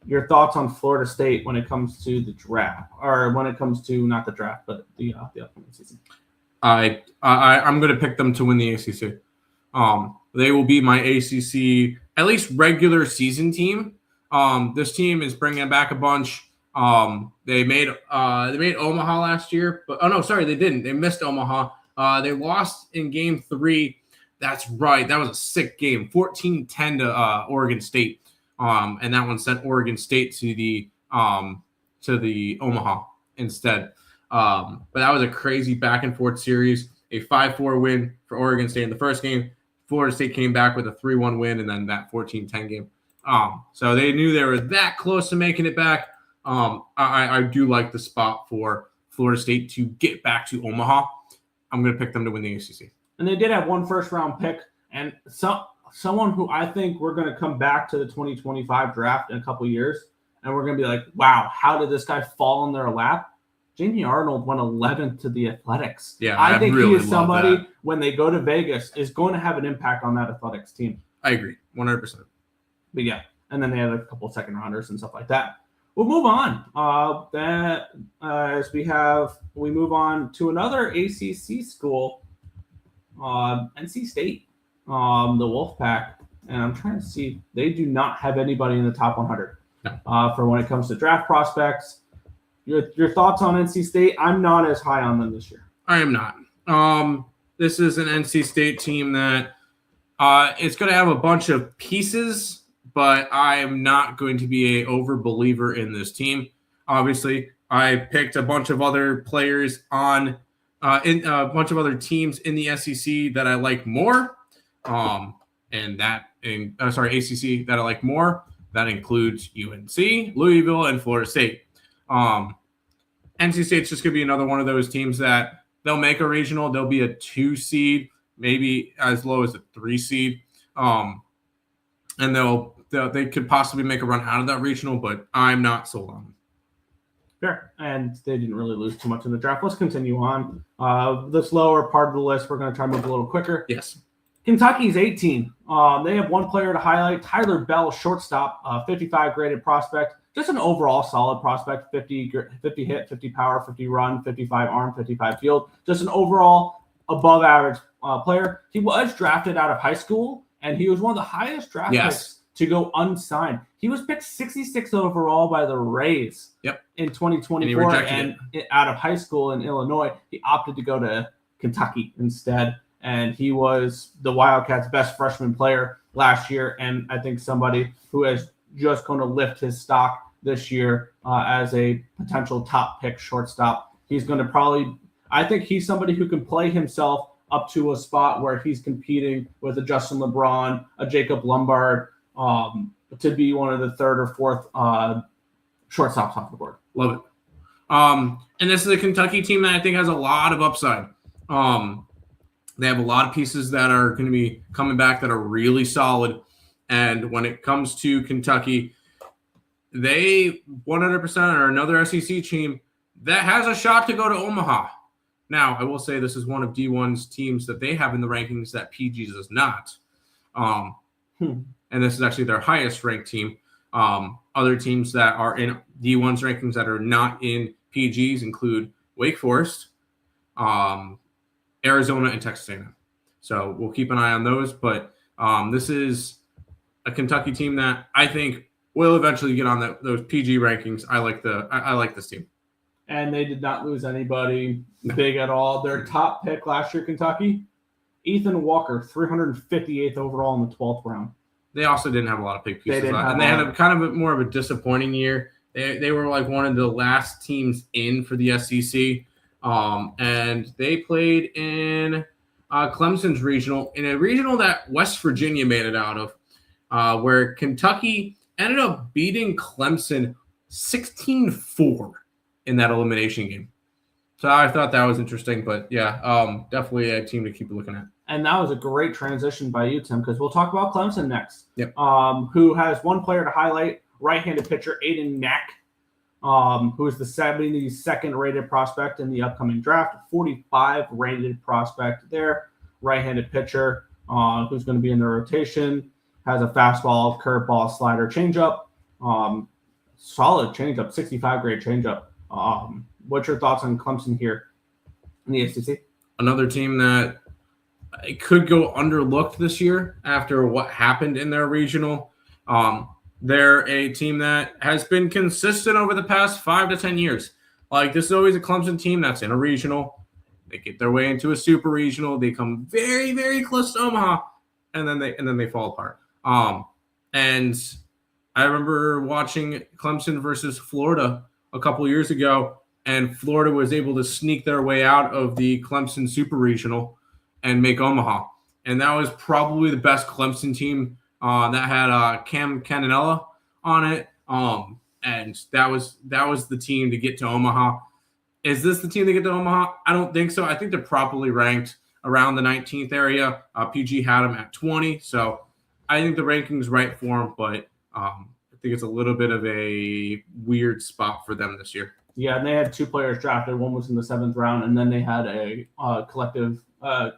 Your thoughts on Florida State when it comes to the draft, or when it comes to not the draft, but the upcoming season? I'm going to pick them to win the ACC. They will be my ACC at least regular season team. This team is bringing back a bunch. They made Omaha last year, but they didn't. They missed Omaha. They lost in Game 3. That's right. That was a sick game. 14-10 to Oregon State. And that one sent Oregon State to the Omaha instead. But that was a crazy back and forth series. A 5-4 win for Oregon State in the first game. Florida State came back with a 3-1 win, and then that 14-10 game. So they knew they were that close to making it back. I do like the spot for Florida State to get back to Omaha. I'm going to pick them to win the ACC. And they did have one 1st round pick, and someone who I think we're going to come back to the 2025 draft in a couple years, and we're going to be like, wow, how did this guy fall in their lap? Jamie Arnold went 11th to the Athletics. Yeah, I think really he is somebody, when they go to Vegas, is going to have an impact on that Athletics team. I agree, 100%. But yeah, and then they had a couple 2nd rounders and stuff like that. We'll move on. We move on to another ACC school. NC State, the Wolfpack, and I'm trying to see. They do not have anybody in the top 100 for when it comes to draft prospects. Your thoughts on NC State? I'm not as high on them this year. I am not. This is an NC State team that It's going to have a bunch of pieces, but I am not going to be a over believer in this team. Obviously, I picked a bunch of other players on in a bunch of other teams in the SEC that I like more. ACC that I like more. That includes UNC, Louisville, and Florida State. NC State's just going to be another one of those teams that they'll make a regional. They'll be a 2 seed, maybe as low as a 3 seed. And they could possibly make a run out of that regional, but I'm not sold on them. Fair. And they didn't really lose too much in the draft. Let's continue on. This lower part of the list, we're going to try to move a little quicker. Yes. Kentucky's 18. They have one player to highlight, Tyler Bell, shortstop, 55 graded prospect. Just an overall solid prospect, 50 hit, 50 power, 50 run, 55 arm, 55 field. Just an overall above average player. He was drafted out of high school, and he was one of the highest draft picks to go unsigned. He was picked 66 overall by the Rays in 2024, and out of high school in Illinois, he opted to go to Kentucky instead. And he was the Wildcats' best freshman player last year, and I think somebody who is just going to lift his stock this year as a potential top pick shortstop. He's going to I think he's somebody who can play himself up to a spot where he's competing with a Justin LeBron, a Jacob Lombard, to be one of the third or fourth shortstops off the board. Love it. And this is a Kentucky team that I think has a lot of upside. They have a lot of pieces that are going to be coming back that are really solid. And when it comes to Kentucky, they 100% are another SEC team that has a shot to go to Omaha. Now, I will say this is one of D1's teams that they have in the rankings that PG's is not. And this is actually their highest ranked team. Other teams that are in D1's rankings that are not in PG's include Wake Forest, Arizona, and Texas A&M. So we'll keep an eye on those. But this is a Kentucky team that I think will eventually get on those PG rankings. I like this team. And they did not lose anybody big at all. Their top pick last year, Kentucky, Ethan Walker, 358th overall in the 12th round. They also didn't have a lot of big pieces. They had a kind of more of a disappointing year. They were like one of the last teams in for the SEC. And they played in Clemson's regional, in a regional that West Virginia made it out of, where Kentucky ended up beating Clemson 16-4 in that elimination game. So I thought that was interesting, but definitely a team to keep looking at. And that was a great transition by you, Tim, because we'll talk about Clemson next. Yep. Who has one player to highlight, right-handed pitcher Aiden Mack, who is the 72nd rated prospect in the upcoming draft, 45 rated prospect there, right-handed pitcher who's going to be in the rotation, has a fastball, curveball, slider, changeup, solid changeup, 65 grade changeup. What's your thoughts on Clemson here in the SEC? Another team that it could go underlooked this year after what happened in their regional. They're a team that has been consistent over the past 5 to 10 years. Like, this is always a Clemson team that's in a regional. They get their way into a super regional. They come very, very close to Omaha, and then they fall apart. And I remember watching Clemson versus Florida a couple years ago, and Florida was able to sneak their way out of the Clemson super regional and make Omaha. And that was probably the best Clemson team that had Cam Cananella on it. And that was the team to get to Omaha. Is this the team to get to Omaha? I don't think so. I think they're properly ranked around the 19th area. PG had them at 20. So I think the ranking's right for them, but I think it's a little bit of a weird spot for them this year. Yeah, and they had 2 players drafted. One was in the 7th round, and then they had a collective CBA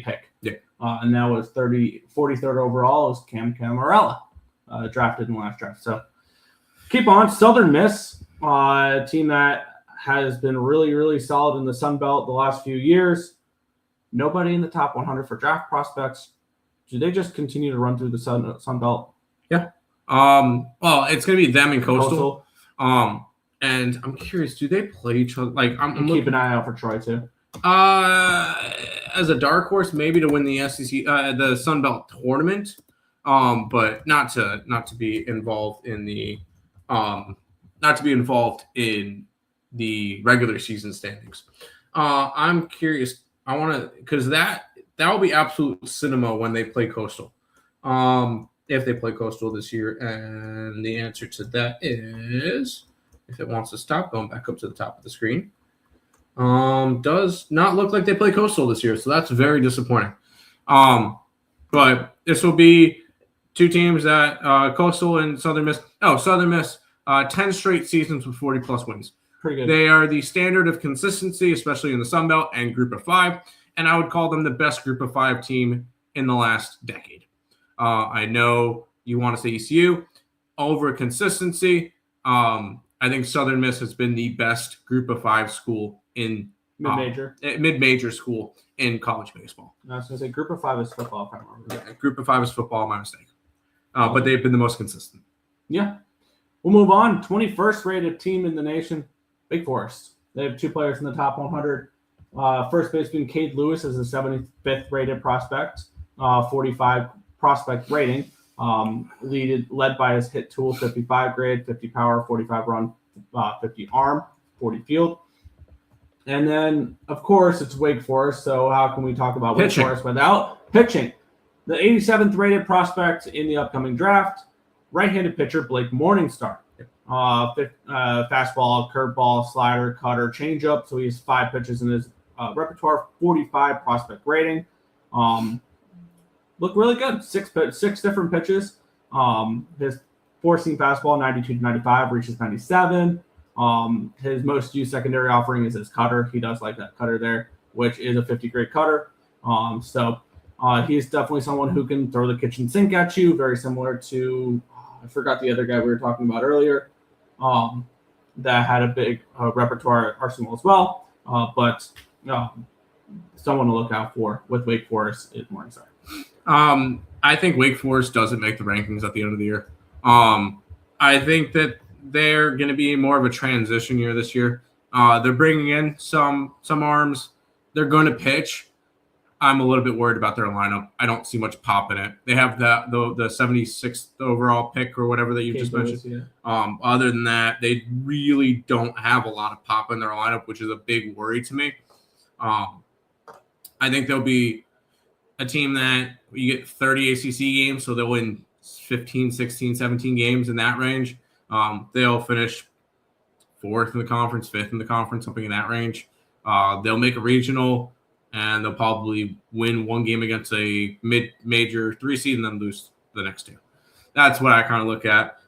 pick. Yeah. And that was 43rd overall. It was Cam Camarella, drafted in the last draft. So keep on. Southern Miss, a team that has been really, really solid in the Sun Belt the last few years. Nobody in the top 100 for draft prospects. Do they just continue to run through the Sun Belt? Yeah. Well, it's going to be them and Coastal. And I'm curious, do they play each other? Like, I'm keep an eye out for Troy too. As a dark horse, maybe to win the SEC, the Sun Belt tournament, but not to be involved in the, not to be involved in the regular season standings. I'm curious. I want to because that will be absolute cinema when they play Coastal. If they play Coastal this year, and the answer to that is, if it wants to stop, going back up to the top of the screen. Does not look like they play Coastal this year, so that's very disappointing. But this will be two teams that Coastal and Southern Miss. Oh, Southern Miss, 10 straight seasons with 40-plus wins. Pretty good. They are the standard of consistency, especially in the Sun Belt and Group of Five, and I would call them the best Group of Five team in the last decade. I know you want to say ECU over consistency. I think Southern Miss has been the best Group of Five school in mid-major school in college baseball. I was going to say Group of Five is football. If I remember. Yeah, Group of Five is football. My mistake. But they've been the most consistent. Yeah. We'll move on. 21st rated team in the nation, Wake Forest. They have two players in the top 100. First baseman Cade Lewis is a 75th rated prospect, 45 prospect rating. Led by his hit tool, 55 grade, 50 power, 45 run, 50 arm, 40 field. And then, of course, it's Wake Forest. So how can we talk about pitching. Wake Forest without pitching? The 87th rated prospect in the upcoming draft, right-handed pitcher Blake Morningstar. Fastball, curveball, slider, cutter, changeup. So he has 5 pitches in his repertoire, 45 prospect rating. Look really good. Six different pitches. His four-seam fastball, 92 to 95, reaches 97. His most used secondary offering is his cutter. He does like that cutter there, which is a 50-grade cutter. So he's definitely someone who can throw the kitchen sink at you, very similar to, I forgot the other guy we were talking about earlier, that had a big repertoire arsenal as well. But someone to look out for with Wake Forest is Morningstar. I think Wake Forest doesn't make the rankings at the end of the year. I think that they're going to be more of a transition year this year. They're bringing in some arms. They're going to pitch. I'm a little bit worried about their lineup. I don't see much pop in it. They have the 76th overall pick or whatever that you just mentioned. Yeah. Other than that, they really don't have a lot of pop in their lineup, which is a big worry to me. I think they'll be a team that you get 30 ACC games, so they'll win 15, 16, 17 games in that range. They'll finish 4th in the conference, 5th in the conference, something in that range. They'll make a regional, and they'll probably win one game against a mid-major 3 seed and then lose the next 2. That's what I kind of look at.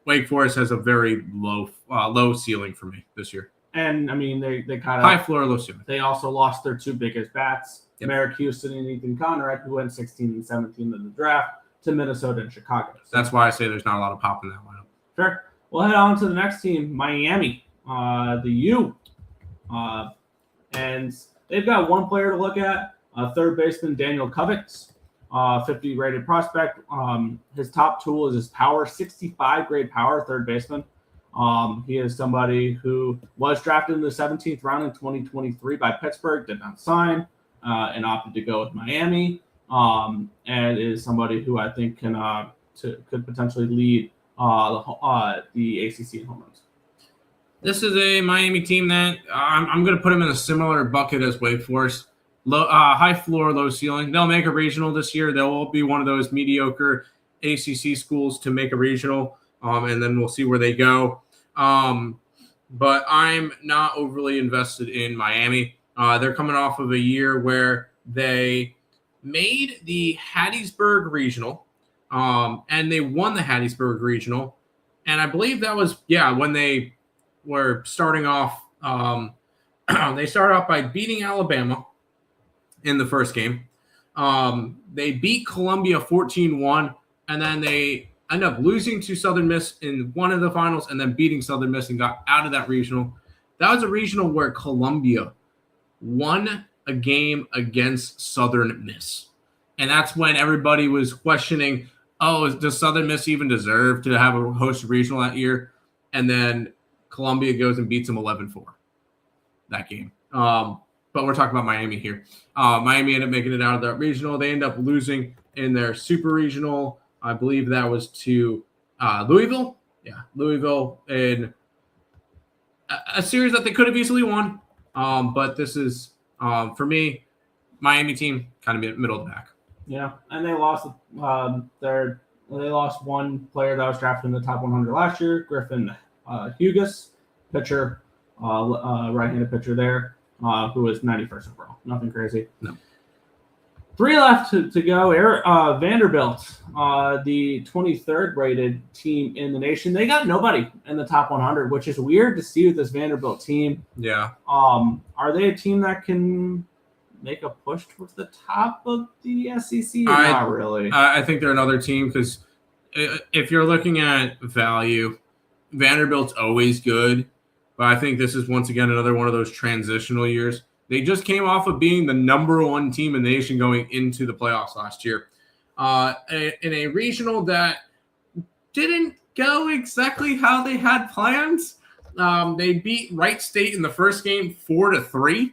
Wake Forest has a very low ceiling for me this year. And, I mean, they kind of – high floor, low ceiling. They also lost their 2 biggest bats, Yep. Merrick Houston and Ethan Conrad, who went 16 and 17 in the draft, to Minnesota and Chicago. So that's why I say there's not a lot of pop in that lineup. Sure. We'll head on to the next team, Miami, the U. And they've got one player to look at, third baseman Daniel Covix, 50 rated prospect. His top tool is his power, 65 grade power, third baseman. He is somebody who was drafted in the 17th round in 2023 by Pittsburgh, did not sign, and opted to go with Miami. And is somebody who I think could potentially lead the ACC in home runs. This is a Miami team that I'm going to put them in a similar bucket as Wake Forest. High floor, low ceiling. They'll make a regional this year. They'll be one of those mediocre ACC schools to make a regional, and then we'll see where they go. But I'm not overly invested in Miami. They're coming off of a year where they made the Hattiesburg Regional, and they won the Hattiesburg Regional. And I believe that was, when they were starting off, they started off by beating Alabama in the first game. They beat Columbia 14-1, and then they ended up losing to Southern Miss in one of the finals and then beating Southern Miss and got out of that regional. That was a regional where Columbia won a game against Southern Miss. And that's when everybody was questioning, does Southern Miss even deserve to have a host regional that year? And then Columbia goes and beats them 11-4 that game. But we're talking about Miami here. Miami ended up making it out of that regional. They end up losing in their super regional. I believe that was to Louisville. Yeah, Louisville in a series that they could have easily won. But this is, for me, Miami team kind of middle of the pack. Yeah, and they lost they lost one player that was drafted in the top 100 last year, Griffin Hughes, pitcher, right-handed pitcher there, who was 91st overall. Nothing crazy. No. 3 left to go. Vanderbilt, the 23rd rated team in the nation. They got nobody in the top 100, which is weird to see with this Vanderbilt team. Yeah. Are they a team that can make a push towards the top of the SEC? Not really. I think they're another team because if you're looking at value, Vanderbilt's always good. But I think this is once again another one of those transitional years. They just came off of being the number 1 team in the nation going into the playoffs last year. In a regional that didn't go exactly how they had plans. They beat Wright State in the first game 4-3.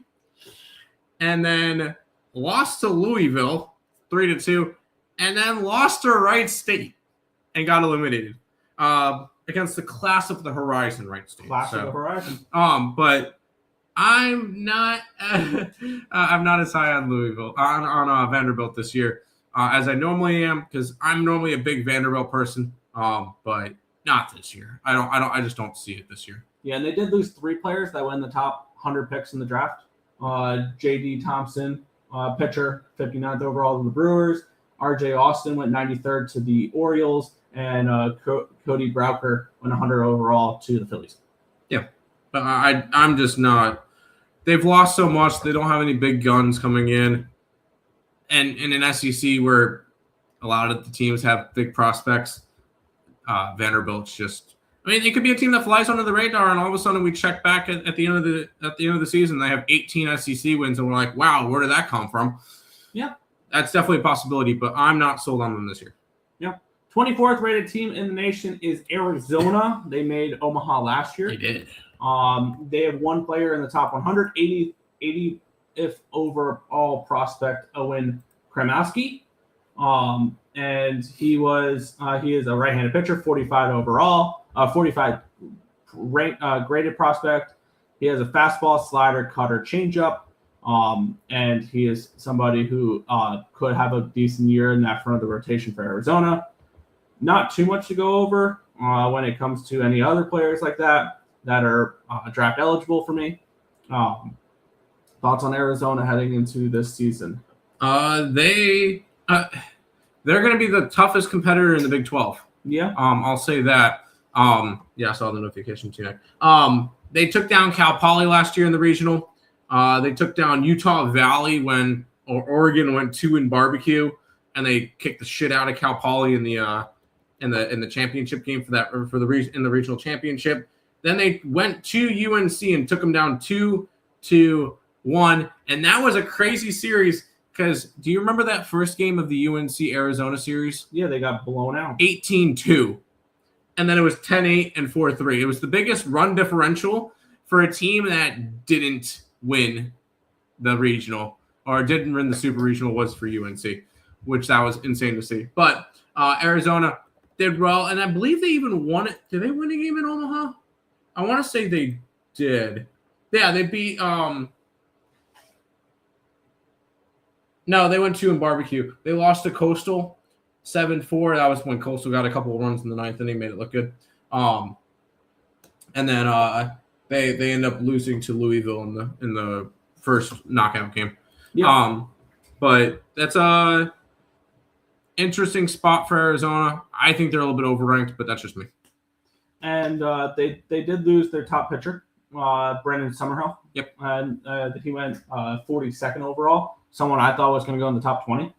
And then lost to Louisville 3-2. And then lost to Wright State and got eliminated against the class of the Horizon Wright State. Class of the Horizon. But I'm not as high on Louisville on Vanderbilt this year as I normally am because I'm normally a big Vanderbilt person, but not this year. I just don't see it this year. Yeah, and they did lose 3 players that went in the top 100 picks in the draft. J.D. Thompson, pitcher, 59th overall to the Brewers. R.J. Austin went 93rd to the Orioles, and Cody Brauker went 100 overall to the Phillies. Yeah, but I'm just not. They've lost so much. They don't have any big guns coming in. And in an SEC where a lot of the teams have big prospects, Vanderbilt's just. I mean, it could be a team that flies under the radar, and all of a sudden we check back at the end of the season. They have 18 SEC wins, and we're like, wow, where did that come from? Yeah, that's definitely a possibility, but I'm not sold on them this year. Yeah, 24th rated team in the nation is Arizona. They made Omaha last year. They did. They have 1 player in the top 100, 80 if overall prospect Owen Kremowski. And he is a right-handed pitcher, 45 overall, 45 graded prospect. He has a fastball, slider, cutter, changeup, and he is somebody who could have a decent year in that front of the rotation for Arizona. Not too much to go over when it comes to any other players like that are draft eligible for me. Thoughts on Arizona heading into this season? They're going to be the toughest competitor in the Big 12. Yeah. I'll say that. Yeah, I saw the notification tonight. They took down Cal Poly last year in the regional. They took down Utah Valley when Oregon went 2 in barbecue, and they kicked the shit out of Cal Poly in the championship game in the regional championship. Then they went to UNC and took them down 2-1, and that was a crazy series. Because do you remember that first game of the UNC Arizona series? Yeah, they got blown out. 18-2. And then it was 10-8 and 4-3. It was the biggest run differential for a team that didn't win the regional or didn't win the super regional was for UNC, which that was insane to see. But Arizona did well, and I believe they even won it. Did they win a game in Omaha? I want to say they did. Yeah, they beat No, they went 2 in barbecue. They lost to Coastal 7-4. That was when Coastal got a couple of runs in the 9th and they made it look good. And then they end up losing to Louisville in the first knockout game. Yeah. But that's a interesting spot for Arizona. I think they're a little bit overranked, but that's just me. And they did lose their top pitcher, Brendan Summerhill. Yep. And he went 42nd overall. Someone I thought was going to go in the top 20.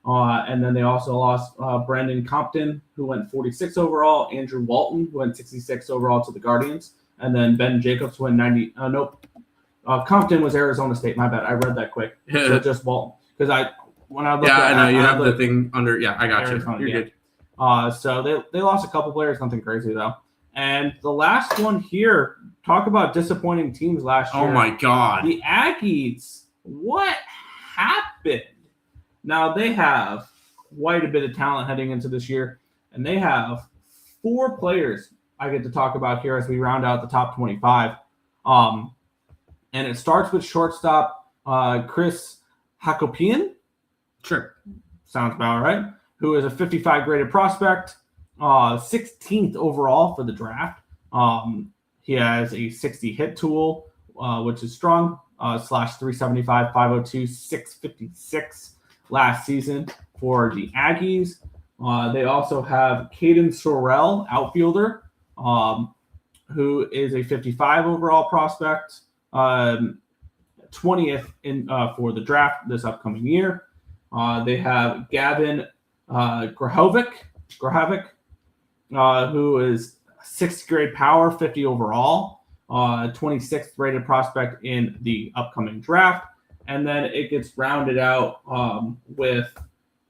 And then they also lost Brandon Compton, who went 46 overall, Andrew Walton, who went 66 overall to the Guardians, and then Ben Jacobs, who went 90. Compton was Arizona State. My bad. I read that quick. So just Walton. Because when I looked at it. Yeah, I know. You have the thing under. Yeah, I got Arizona, you. You're good. So they lost a couple players, nothing crazy, though. And the last one here, talk about disappointing teams last year. Oh, my God. The Aggies, what happened? Now, they have quite a bit of talent heading into this year, and they have 4 players I get to talk about here as we round out the top 25. And it starts with shortstop Chris Hakopian. Sure. Sounds about right. Who is a 55 graded prospect, 16th overall for the draft. He has a 60 hit tool, which is strong, /375, 502, 656 last season for the Aggies. They also have Caden Sorrell, outfielder, who is a 55 overall prospect, 20th in for the draft this upcoming year. They have Gavin Grahovic, who is 6th grade power, 50 overall, 26th rated prospect in the upcoming draft. And then it gets rounded out with,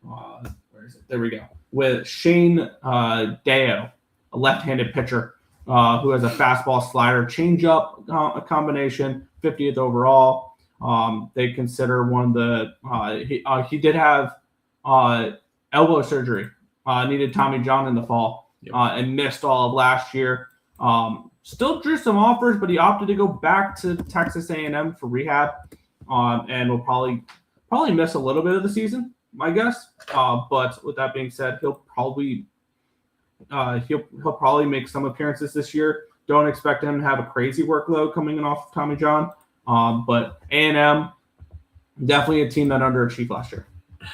where is it? There we go. With Shane Deo, a left-handed pitcher who has a fastball slider changeup combination, 50th overall. They consider one of the he did have elbow surgery, needed Tommy John in the fall, and missed all of last year. Still drew some offers, but he opted to go back to Texas A&M for rehab, and will probably miss a little bit of the season, I guess. But with that being said, he'll probably make some appearances this year. Don't expect him to have a crazy workload coming in off of Tommy John. But A&M, definitely a team that underachieved last year.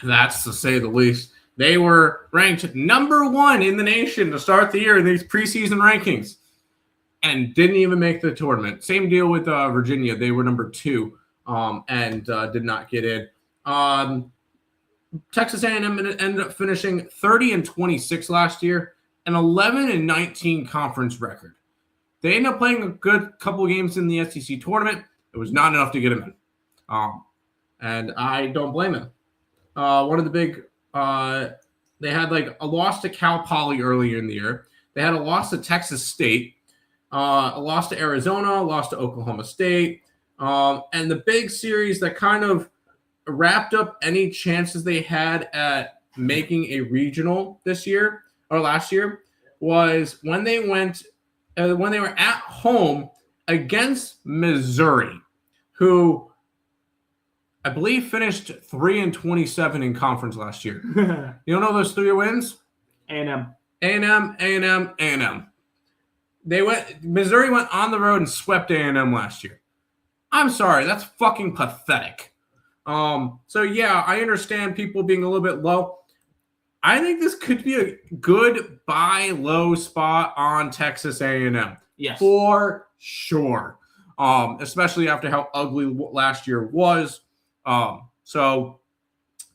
That's to say the least. They were ranked number 1 in the nation to start the year in these preseason rankings and didn't even make the tournament. Same deal with Virginia. They were number 2 and did not get in. Texas A&M ended up finishing 30-26 last year, an 11-19 conference record. They ended up playing a good couple of games in the SEC tournament. It was not enough to get them in. And I don't blame them. One of the big they had like a loss to Cal Poly earlier in the year. They had a loss to Texas State, a loss to Arizona, a loss to Oklahoma State. And the big series that kind of wrapped up any chances they had at making a regional this year or last year was when they were at home against Missouri, who I believe finished 3-27 in conference last year. You don't know those 3 wins? A&M. Missouri went on the road and swept A&M last year. I'm sorry, that's fucking pathetic. So yeah, I understand people being a little bit low. I think this could be a good buy low spot on Texas A&M. Yes. For sure. Especially after how ugly last year was. So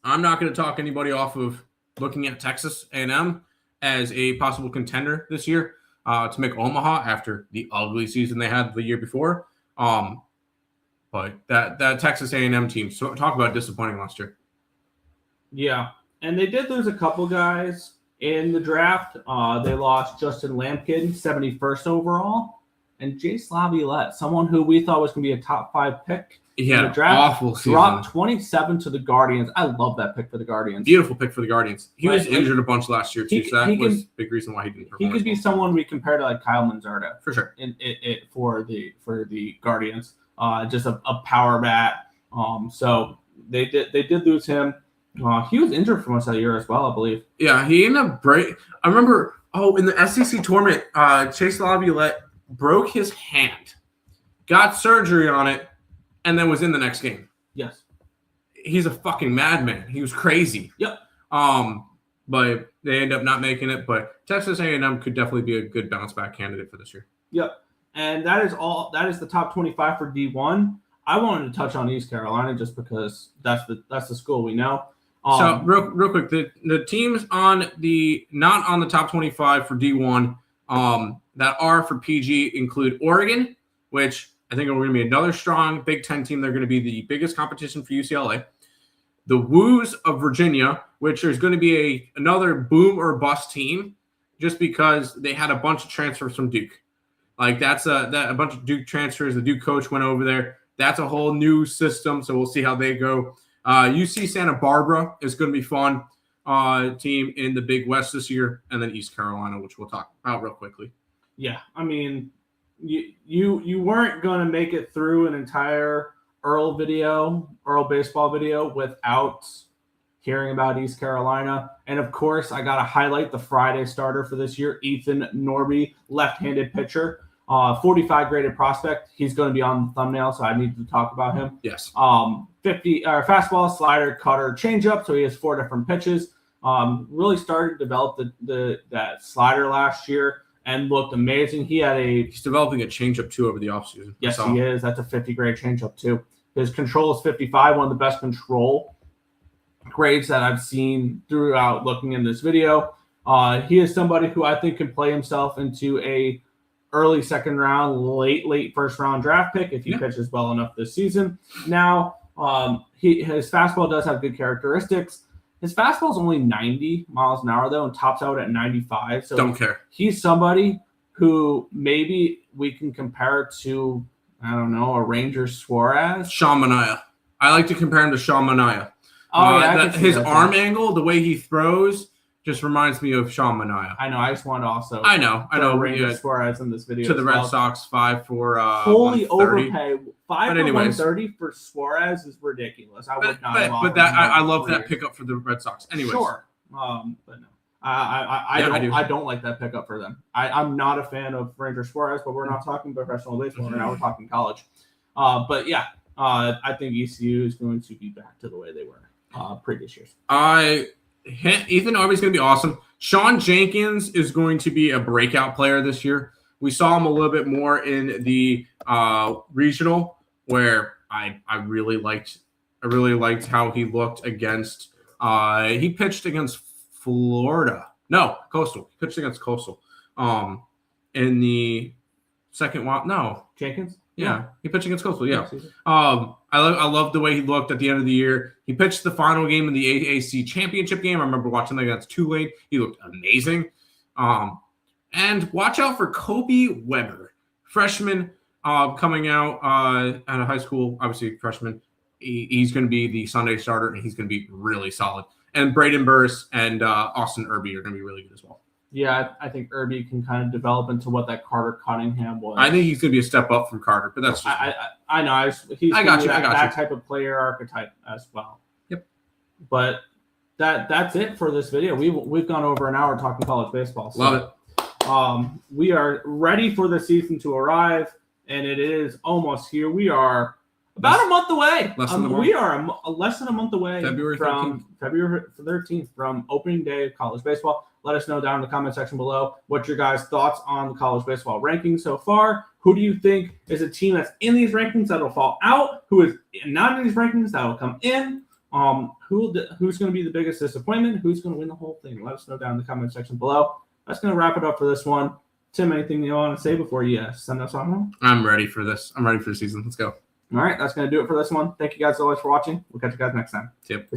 I'm not going to talk anybody off of looking at Texas A&M as a possible contender this year to make Omaha after the ugly season they had the year before. But that Texas A&M team, so talk about disappointing last year. Yeah, and they did lose a couple guys in the draft. They lost Justin Lampkin, 71st overall, and Jace Laviolette, someone who we thought was going to be a top 5 pick. Yeah, the draft, awful season. Dropped 27 to the Guardians. I love that pick for the Guardians. Beautiful pick for the Guardians. He was injured a bunch last year too, so that was a big reason why he didn't perform. He could be someone we compare to like Kyle Manzardo for sure. For the Guardians, just a power bat. So they did lose him. He was injured for most of the year as well, I believe. Yeah, he ended up I remember. In the SEC tournament, Chase Laviolette broke his hand, got surgery on it, and then was in the next game. Yes. He's a fucking madman. He was crazy. Yep. But they end up not making it. But Texas A&M could definitely be a good bounce back candidate for this year. Yep. And that is all. That is the top 25 for D1. I wanted to touch on East Carolina just because that's the school we know. So real quick, the teams not on the top 25 for D1 that are for PG include Oregon, which I think are going to be another strong Big Ten team. They're going to be the biggest competition for UCLA. The Woos of Virginia, which is going to be another boom or bust team. just because they had a bunch of transfers from Duke. Like that's a bunch of Duke transfers. The Duke coach went over there. That's a whole new system, so we'll see how they go. UC Santa Barbara is going to be fun. Team in the Big West this year, and then East Carolina, which we'll talk about real quickly. Yeah, I mean, you weren't going to make it through an entire Earl baseball video without hearing about East Carolina. And of course, I got to highlight the Friday starter for this year, Ethan Norby, left-handed pitcher, 45 graded prospect. He's going to be on the thumbnail, so I need to talk about him. Yes. 50 fastball, slider, cutter, changeup. So he has 4 different pitches. Really started to develop that slider last year and looked amazing. He's developing a changeup too over the offseason. Yes, he is. That's a 50 grade changeup too. His control is 55, one of the best control grades that I've seen throughout looking in this video. He is somebody who I think can play himself into a early second round, late first round draft pick if he pitches well enough this season. Now, his fastball does have good characteristics. His fastball is only 90 miles an hour, though, and tops out at 95. So don't care. He's somebody who maybe we can compare to, I don't know, a Ranger Suarez. Sean Manaea. I like to compare him to Sean Manaea. His arm angle, the way he throws, just reminds me of Sean Manaea. I know. I just want to also. I know. Ranger Suarez in this video to the Red Sox 5 for fully overpay 5 for 130 for Suarez is ridiculous. I would not. But I love that pickup for the Red Sox. Anyways, sure. But no, I don't like that pickup for them. I'm not a fan of Ranger Suarez, but we're not talking professional baseball right now. We're talking college. But yeah, I think ECU is going to be back to the way they were previous years. Ethan Norby's going to be awesome. Sean Jenkins is going to be a breakout player this year. We saw him a little bit more in the regional, where I really liked how he looked against. He pitched against Florida. No, Coastal. He pitched against Coastal. In the second round. No, Jenkins. Yeah, he pitched against Coastal. Yeah. I love the way he looked at the end of the year. He pitched the final game in the AAC championship game. I remember watching that against Tulane. He looked amazing. And watch out for Kobe Weber, freshman coming out out of high school. Obviously, freshman. He's going to be the Sunday starter, and he's going to be really solid. And Braden Burris and Austin Irby are going to be really good as well. Yeah, I think Irby can kind of develop into what that Carter Cunningham was. I think he's going to be a step up from Carter, but that's just I know. He's that type of player archetype as well. Yep. But that's it for this video. We've gone over an hour talking college baseball. So, love it. We are ready for the season to arrive, and it is almost here. We are about a month away. We are less than a month away from February 13th from opening day of college baseball. Let us know down in the comment section below what your guys' thoughts on the college baseball rankings so far. Who do you think is a team that's in these rankings that will fall out? Who is not in these rankings that will come in? Who's going to be the biggest disappointment? Who's going to win the whole thing? Let us know down in the comment section below. That's going to wrap it up for this one. Tim, anything you want to say before you send us on home? I'm ready for this. I'm ready for the season. Let's go. All right, that's going to do it for this one. Thank you guys so much for watching. We'll catch you guys next time. Yep.